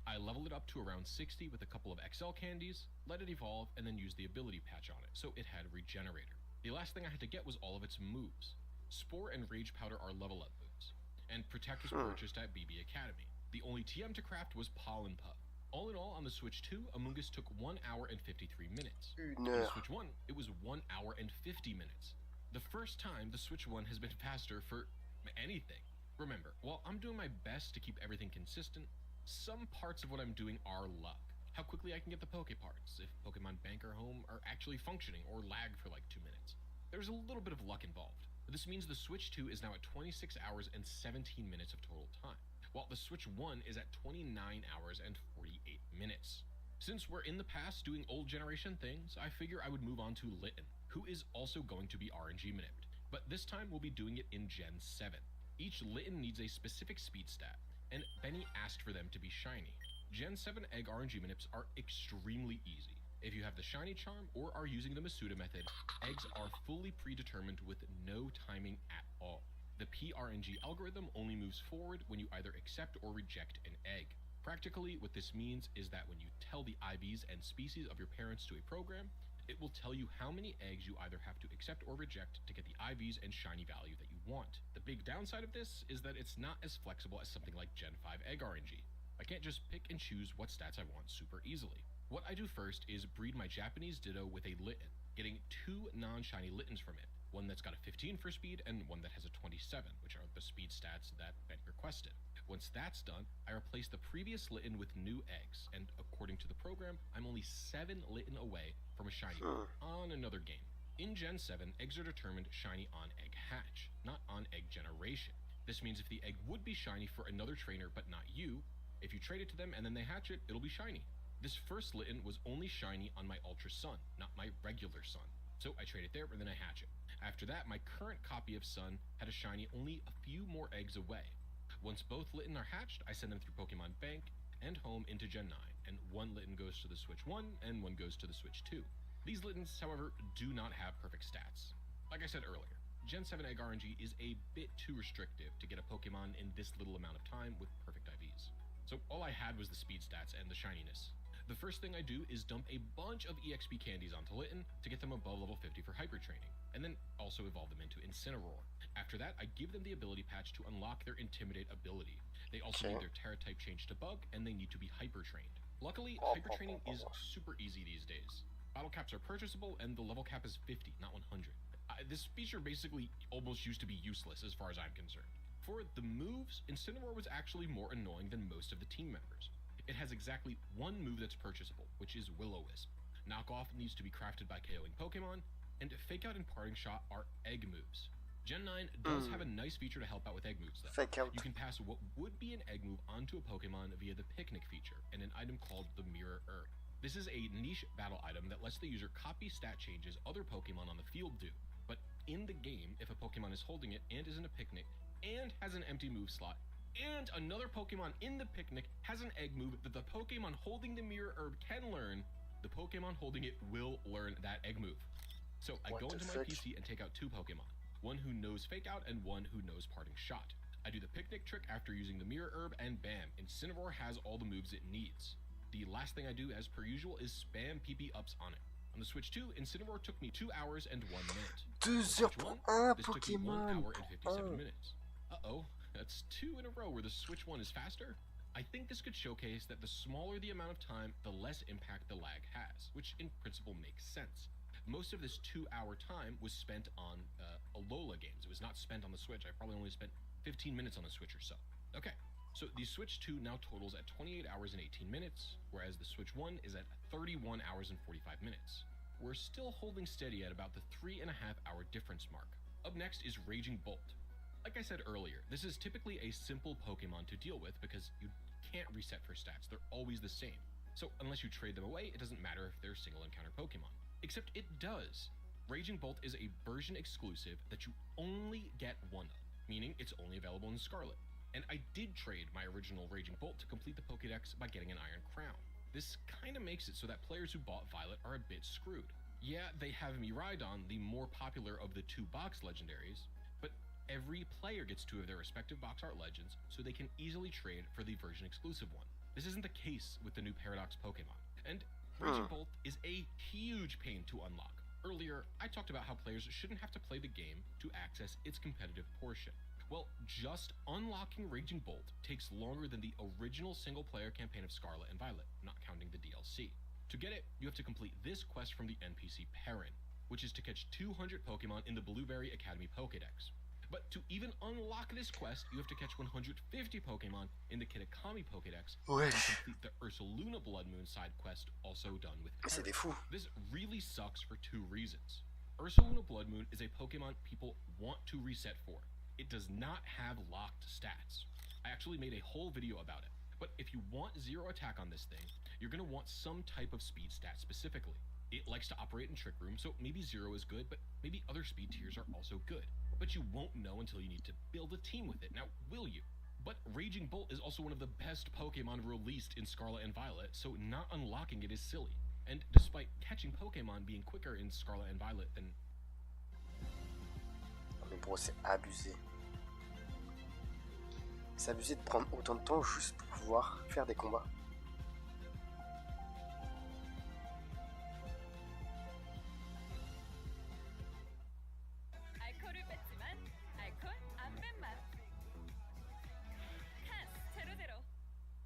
I leveled it up to around 60 with a couple of XL candies, let it evolve, and then used the ability patch on it, so it had Regenerator. The last thing I had to get was all of its moves. Spore and Rage Powder are level up moves, and Protect was purchased at BB Academy. The only TM to craft was Pollen Puff. All in all, on the Switch 2, Amoonguss took 1 hour and 53 minutes. On the Switch 1, it was 1 hour and 50 minutes. The first time the Switch 1 has been faster for anything. Remember, while I'm doing my best to keep everything consistent, some parts of what I'm doing are luck. How quickly I can get the Poké Parts, if Pokemon Bank or Home are actually functioning or lag for like 2 minutes. There's a little bit of luck involved. This means the Switch 2 is now at 26 hours and 17 minutes of total time, while the Switch 1 is at 29 hours and 48 minutes. Since we're in the past doing old generation things, I figure I would move on to Litten, who is also going to be RNG manipped, but this time we'll be doing it in Gen 7. Each Litten needs a specific speed stat, and Benny asked for them to be shiny. Gen 7 egg RNG manips are extremely easy. If you have the shiny charm or are using the Masuda method, eggs are fully predetermined with no timing at all. The PRNG algorithm only moves forward when you either accept or reject an egg. Practically, what this means is that when you tell the IVs and species of your parents to a program, it will tell you how many eggs you either have to accept or reject to get the IVs and shiny value that you want. The big downside of this is that it's not as flexible as something like Gen 5 egg RNG. I can't just pick and choose what stats I want super easily. What I do first is breed my Japanese Ditto with a Litten, getting 2 non-shiny Littens from it. One that's got a 15 for speed and one that has a 27, which are the speed stats that Ben requested. Once that's done, I replace the previous Litten with new eggs, and according to the program, I'm only 7 Litten away from a shiny on another game. In Gen 7, eggs are determined shiny on egg hatch, not on egg generation. This means if the egg would be shiny for another trainer but not you, if you trade it to them and then they hatch it, it'll be shiny. This first Litten was only shiny on my Ultra Sun, not my regular Sun. So I trade it there and then I hatch it. After that, my current copy of Sun had a shiny only a few more eggs away. Once both Litten are hatched, I send them through Pokemon Bank and Home into Gen 9, and 1 Litten goes to the Switch 1 and 1 goes to the Switch 2. These Littens, however, do not have perfect stats. Like I said earlier, Gen 7 Egg RNG is a bit too restrictive to get a Pokemon in this little amount of time with perfect IVs. So all I had was the speed stats and the shininess. The first thing I do is dump a bunch of EXP candies onto Litten to get them above level 50 for hyper training, and then also evolve them into Incineroar. After that, I give them the ability patch to unlock their Intimidate ability. They also need their Terra type changed to Bug, and they need to be hyper trained. Luckily, hyper training is super easy these days. Battle caps are purchasable, and the level cap is 50, not 100. This feature basically almost used to be useless as far as I'm concerned. For the moves, Incineroar was actually more annoying than most of the team members. It has exactly one move that's purchasable, which is Will-O-Wisp. Knockoff needs to be crafted by KOing Pokemon, and Fake Out and Parting Shot are egg moves. Gen 9 does have a nice feature to help out with egg moves though. Fake Out. You can pass what would be an egg move onto a Pokemon via the Picnic feature and an item called the Mirror Herb. This is a niche battle item that lets the user copy stat changes other Pokemon on the field do. But in the game, if a Pokemon is holding it and is in a Picnic and has an empty move slot, and another Pokemon in the Picnic has an egg move that the Pokemon holding the Mirror Herb can learn, the Pokemon holding it will learn that egg move. So I go into my PC and take out two Pokemon, one who knows Fake Out and one who knows Parting Shot. I do the Picnic trick after using the Mirror Herb, and bam, Incineroar has all the moves it needs. The last thing I do, as per usual, is spam PP ups on it. On the Switch 2, Incineroar took me 2 hours and 1 minute. 2 heures pour un Pokémon. 1 hour and 57 minutes. Uh-oh, that's 2 in a row where the Switch 1 is faster. I think this could showcase that the smaller the amount of time, the less impact the lag has, which in principle makes sense. Most of this 2-hour time was spent on Alola games. It was not spent on the Switch. I probably only spent 15 minutes on the Switch or so. Okay, so the Switch 2 now totals at 28 hours and 18 minutes, whereas the Switch 1 is at 31 hours and 45 minutes. We're still holding steady at about the 3.5-hour difference mark. Up next is Raging Bolt. Like I said earlier, this is typically a simple Pokemon to deal with because you can't reset for stats. They're always the same. So unless you trade them away, it doesn't matter if they're single encounter Pokemon. Except it does. Raging Bolt is a version exclusive that you only get one of, meaning it's only available in Scarlet. And I did trade my original Raging Bolt to complete the Pokédex by getting an Iron Crown. This kinda makes it so that players who bought Violet are a bit screwed. Yeah, they have Miraidon, the more popular of the 2 box legendaries, but every player gets 2 of their respective box art legends, so they can easily trade for the version exclusive one. This isn't the case with the new Paradox Pokemon, and Raging Bolt is a huge pain to unlock. Earlier, I talked about how players shouldn't have to play the game to access its competitive portion. Well, just unlocking Raging Bolt takes longer than the original single-player campaign of Scarlet and Violet, not counting the DLC. To get it, you have to complete this quest from the NPC Perrin, which is to catch 200 Pokemon in the Blueberry Academy Pokédex. But to even unlock this quest, you have to catch 150 Pokemon in the Kitakami Pokédex and complete the Ursaluna Blood Moon side quest, also done with Perrin. This really sucks for 2 reasons. Ursaluna Blood Moon is a Pokemon people want to reset for. It does not have locked stats. I actually made a whole video about it. But if you want 0 attack on this thing, you're going to want some type of speed stat specifically. It likes to operate in Trick Room, so maybe 0 is good, but maybe other speed tiers are also good. But you won't know until you need to build a team with it. Now, will you? But Raging Bolt is also one of the best Pokemon released in Scarlet and Violet, so not unlocking it is silly. And despite catching Pokemon being quicker in Scarlet and Violet than... Mais bro, c'est abusé. C'est abusé de prendre autant de temps juste pour pouvoir faire des combats.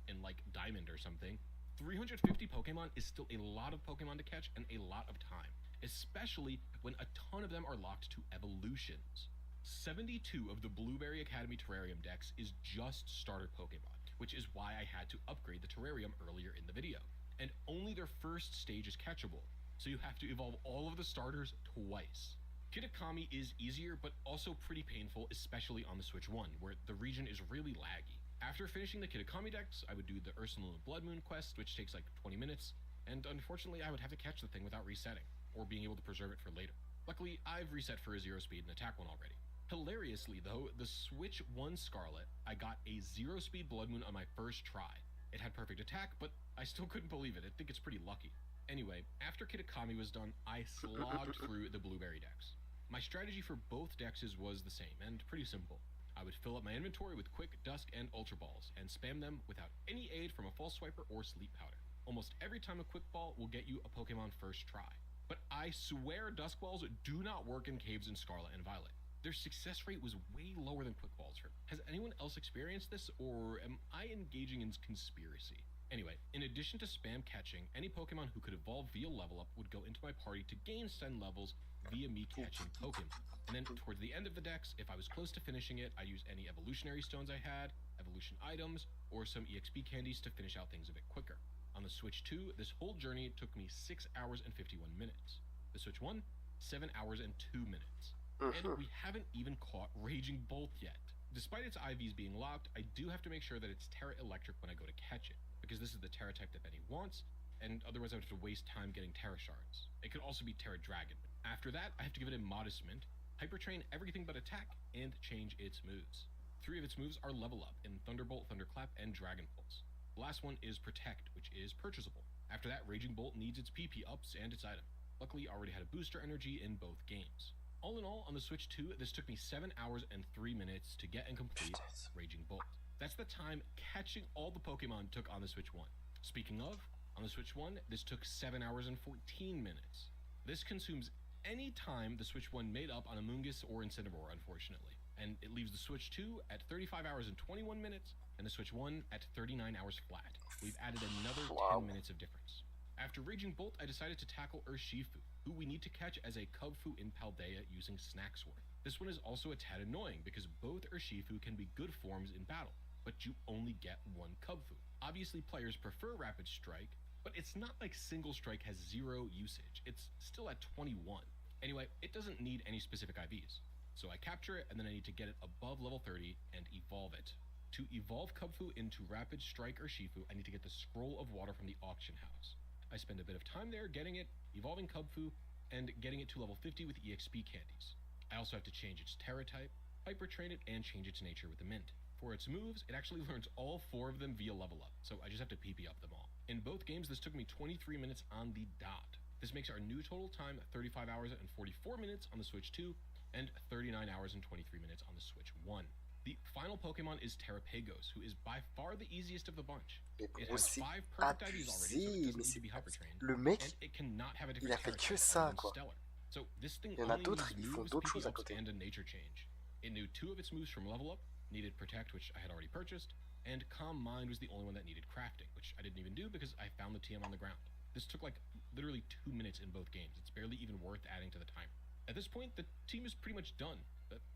In like Diamond or something, 350 Pokemon is still a lot of Pokemon to catch and a lot of time, especially when a ton of them are locked to evolutions. 72 of the Blueberry Academy Terrarium dex is just starter Pokemon, which is why I had to upgrade the Terrarium earlier in the video. And only their first stage is catchable, so you have to evolve all of the starters twice. Kitakami is easier, but also pretty painful, especially on the Switch 1, where the region is really laggy. After finishing the Kitakami dex, I would do the Ursaluna Blood Moon quest, which takes like 20 minutes, and unfortunately I would have to catch the thing without resetting, or being able to preserve it for later. Luckily, I've reset for a 0 speed and attack one already. Hilariously though, the Switch 1 Scarlet, I got a 0 speed Blood Moon on my first try. It had perfect attack, but I still couldn't believe it. I think it's pretty lucky. Anyway, after Kitakami was done, I slogged through the Blueberry dex. My strategy for both dexes was the same and pretty simple. I would fill up my inventory with Quick, Dusk, and Ultra Balls and spam them without any aid from a False Swiper or Sleep Powder. Almost every time a Quick Ball will get you a Pokemon first try. But I swear Dusk Balls do not work in caves in Scarlet and Violet. Their success rate was way lower than Quick Balls. Has anyone else experienced this, or am I engaging in conspiracy? Anyway, in addition to spam catching, any Pokemon who could evolve via level up would go into my party to gain 10 levels via me catching Pokemon. And then towards the end of the dex, if I was close to finishing it, I used any evolutionary stones I had, evolution items, or some EXP candies to finish out things a bit quicker. On the Switch 2, this whole journey took me 6 hours and 51 minutes. The Switch 1, 7 hours and 2 minutes. And we haven't even caught Raging Bolt yet. Despite its IVs being locked, I do have to make sure that it's Terra Electric when I go to catch it, because this is the Terra type that Benny wants, and otherwise I would have to waste time getting Terra Shards. It could also be Terra Dragon. After that, I have to give it a Modest Mint, Hyper Train everything but attack, and change its moves. 3 of its moves are level up in Thunderbolt, Thunderclap, and Dragon Pulse. The last one is Protect, which is purchasable. After that, Raging Bolt needs its PP ups and its item. Luckily, I already had a booster energy in both games. All in all, on the Switch 2, this took me 7 hours and 3 minutes to get and complete Raging Bolt. That's the time catching all the Pokemon took on the Switch 1. Speaking of, on the Switch 1, this took 7 hours and 14 minutes. This consumes any time the Switch 1 made up on Amoonguss or Incineroar, unfortunately. And it leaves the Switch 2 at 35 hours and 21 minutes, and the Switch 1 at 39 hours flat. We've added another 10 minutes of difference. After Raging Bolt, I decided to tackle Urshifu, who we need to catch as a Cubfu in Paldea using Snack Sword. This one is also a tad annoying because both Urshifu can be good forms in battle, but you only get one Cubfu. Obviously players prefer Rapid Strike, but it's not like Single Strike has 0 usage. It's still at 21. Anyway, it doesn't need any specific IVs. So I capture it, and then I need to get it above level 30 and evolve it. To evolve Cubfu into Rapid Strike Urshifu, I need to get the Scroll of Water from the auction house. I spend a bit of time there getting it, evolving Cubfu, and getting it to level 50 with EXP candies. I also have to change its Terra type, Hyper Train it, and change its nature with the Mint. For its moves, it actually learns all 4 of them via level up, so I just have to PP up them all. In both games, this took me 23 minutes on the dot. This makes our new total time 35 hours and 44 minutes on the Switch 2, and 39 hours and 23 minutes on the Switch 1. The final Pokemon is Terrapagos, who is by far the easiest of the bunch. It has 5 perfect IVs already, so it doesn't need to be hyper-trained, and it cannot have a different Terra type than Stellar. So this thing only needs moves, PP ups, and a nature change. It knew 2 of its moves from level up, needed Protect, which I had already purchased, and Calm Mind was the only one that needed crafting, which I didn't even do because I found the TM on the ground. This took like literally 2 minutes in both games. It's barely even worth adding to the timer. At this point, the team is pretty much done,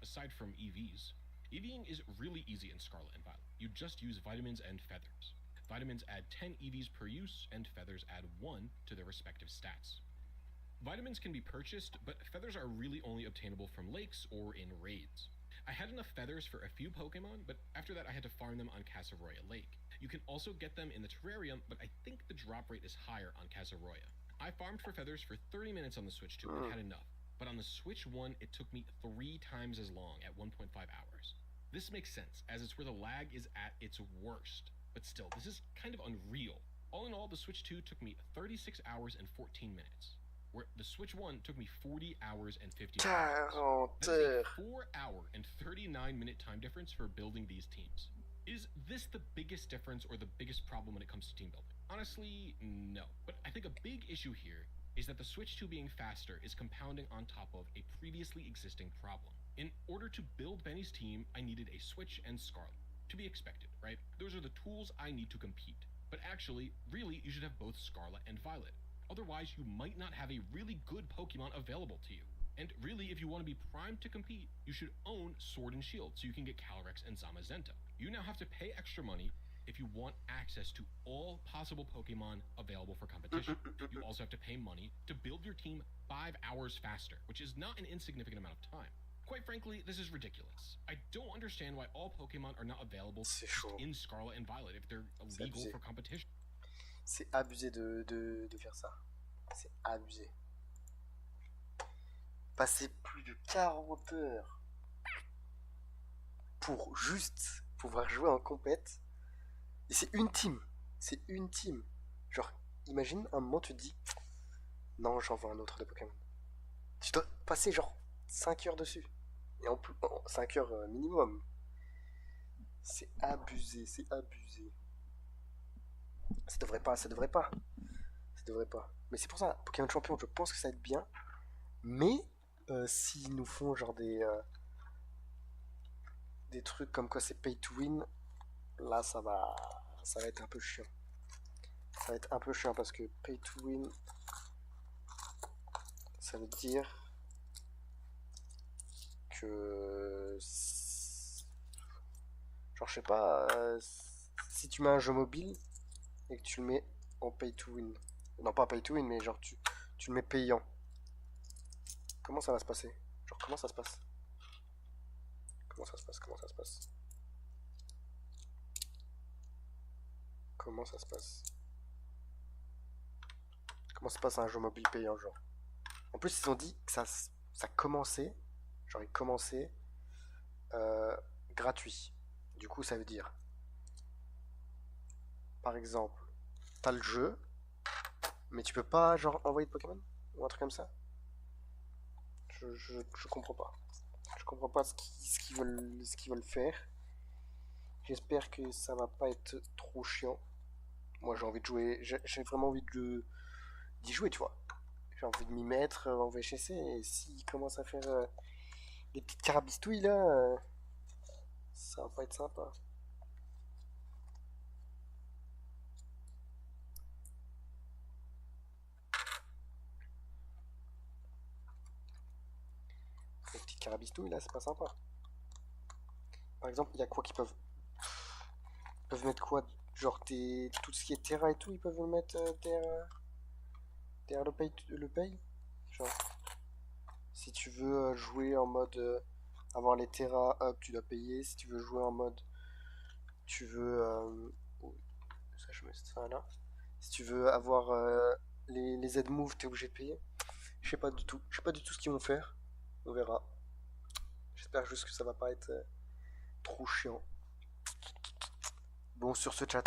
aside from EVs. EVing is really easy in Scarlet and Violet. You just use Vitamins and Feathers. Vitamins add 10 EVs per use, and Feathers add 1 to their respective stats. Vitamins can be purchased, but Feathers are really only obtainable from lakes or in raids. I had enough Feathers for a few Pokemon, but after that I had to farm them on Casaroya Lake. You can also get them in the terrarium, but I think the drop rate is higher on Casaroya. I farmed for Feathers for 30 minutes on the Switch 2 and had enough, but on the Switch 1 it took me 3 times as long at 1.5 hours. This makes sense, as it's where the lag is at its worst, but still, this is kind of unreal. All in all, the Switch 2 took me 36 hours and 14 minutes, where the Switch 1 took me 40 hours and 50 minutes. That's a 4-hour and 39-minute time difference for building these teams. Is this the biggest difference or the biggest problem when it comes to team building? Honestly, no. But I think a big issue here is that the Switch 2 being faster is compounding on top of a previously existing problem. In order to build Benny's team, I needed a Switch and Scarlet. To be expected, right? Those are the tools I need to compete. But actually, really, you should have both Scarlet and Violet. Otherwise, you might not have a really good Pokemon available to you. And really, if you want to be primed to compete, you should own Sword and Shield so you can get Calyrex and Zamazenta. You now have to pay extra money if you want access to all possible Pokemon available for competition. You also have to pay money to build your team 5 hours faster, which is not an insignificant amount of time. Quite frankly, this is ridiculous. I don't understand why all Pokemon are not available in Scarlet and Violet if they're illegal for competition. C'est abusé de faire ça. C'est abusé. Passer plus de 40 heures pour juste pouvoir jouer en compète. Et c'est une team. C'est une team. Genre, imagine un moment tu te dis non, j'en veux un autre de Pokémon. Tu dois passer genre 5 heures dessus. Et en plus, 5 heures minimum. C'est abusé, c'est abusé. Ça devrait pas, ça devrait pas. Ça devrait pas. Mais c'est pour ça, Pokémon Champion, je pense que ça va être bien. Mais s'ils nous font genre des trucs comme quoi c'est pay to win, là ça va être un peu chiant. Ça va être un peu chiant parce que pay to win, ça veut dire que genre je sais pas, si tu mets un jeu mobile et que tu le mets en pay to win, non pas pay to win mais genre tu le mets payant, comment ça va se passer? Genre comment ça se passe? Comment ça se passe? Comment ça se passe? Comment ça se passe? Comment ça se passe un jeu mobile payant genre? En plus ils ont dit que ça commençait, genre il commençait gratuit. Du coup ça veut dire, par exemple, t'as le jeu, mais tu peux pas genre envoyer de Pokémon ou un truc comme ça. Je comprends pas. Je comprends pas ce qu'ils veulent faire. J'espère que ça va pas être trop chiant. Moi j'ai envie de jouer, j'ai vraiment envie d'y jouer, tu vois. J'ai envie de m'y mettre en VHC et s'ils commencent à faire des petites carabistouilles là, ça va pas être sympa. Les petites carabistouilles là, c'est pas sympa. Par exemple, il y a quoi qu'ils peuvent mettre quoi? Genre tout ce qui est Terra et tout, ils peuvent le mettre derrière le pay. Genre, si tu veux jouer en mode avoir les Terra up, tu dois payer. Si tu veux jouer en mode, tu veux ça je mets ça là. Si tu veux avoir les Z-move, t'es obligé de payer. Je sais pas du tout. Je sais pas du tout ce qu'ils vont faire. On verra. J'espère juste que ça va pas être trop chiant. Bon, sur ce chat,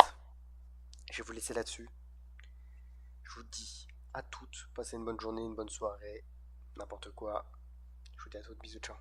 je vais vous laisser là-dessus. Je vous dis à toutes, passez une bonne journée, une bonne soirée, n'importe quoi. Je vous dis à toutes, bisous, ciao.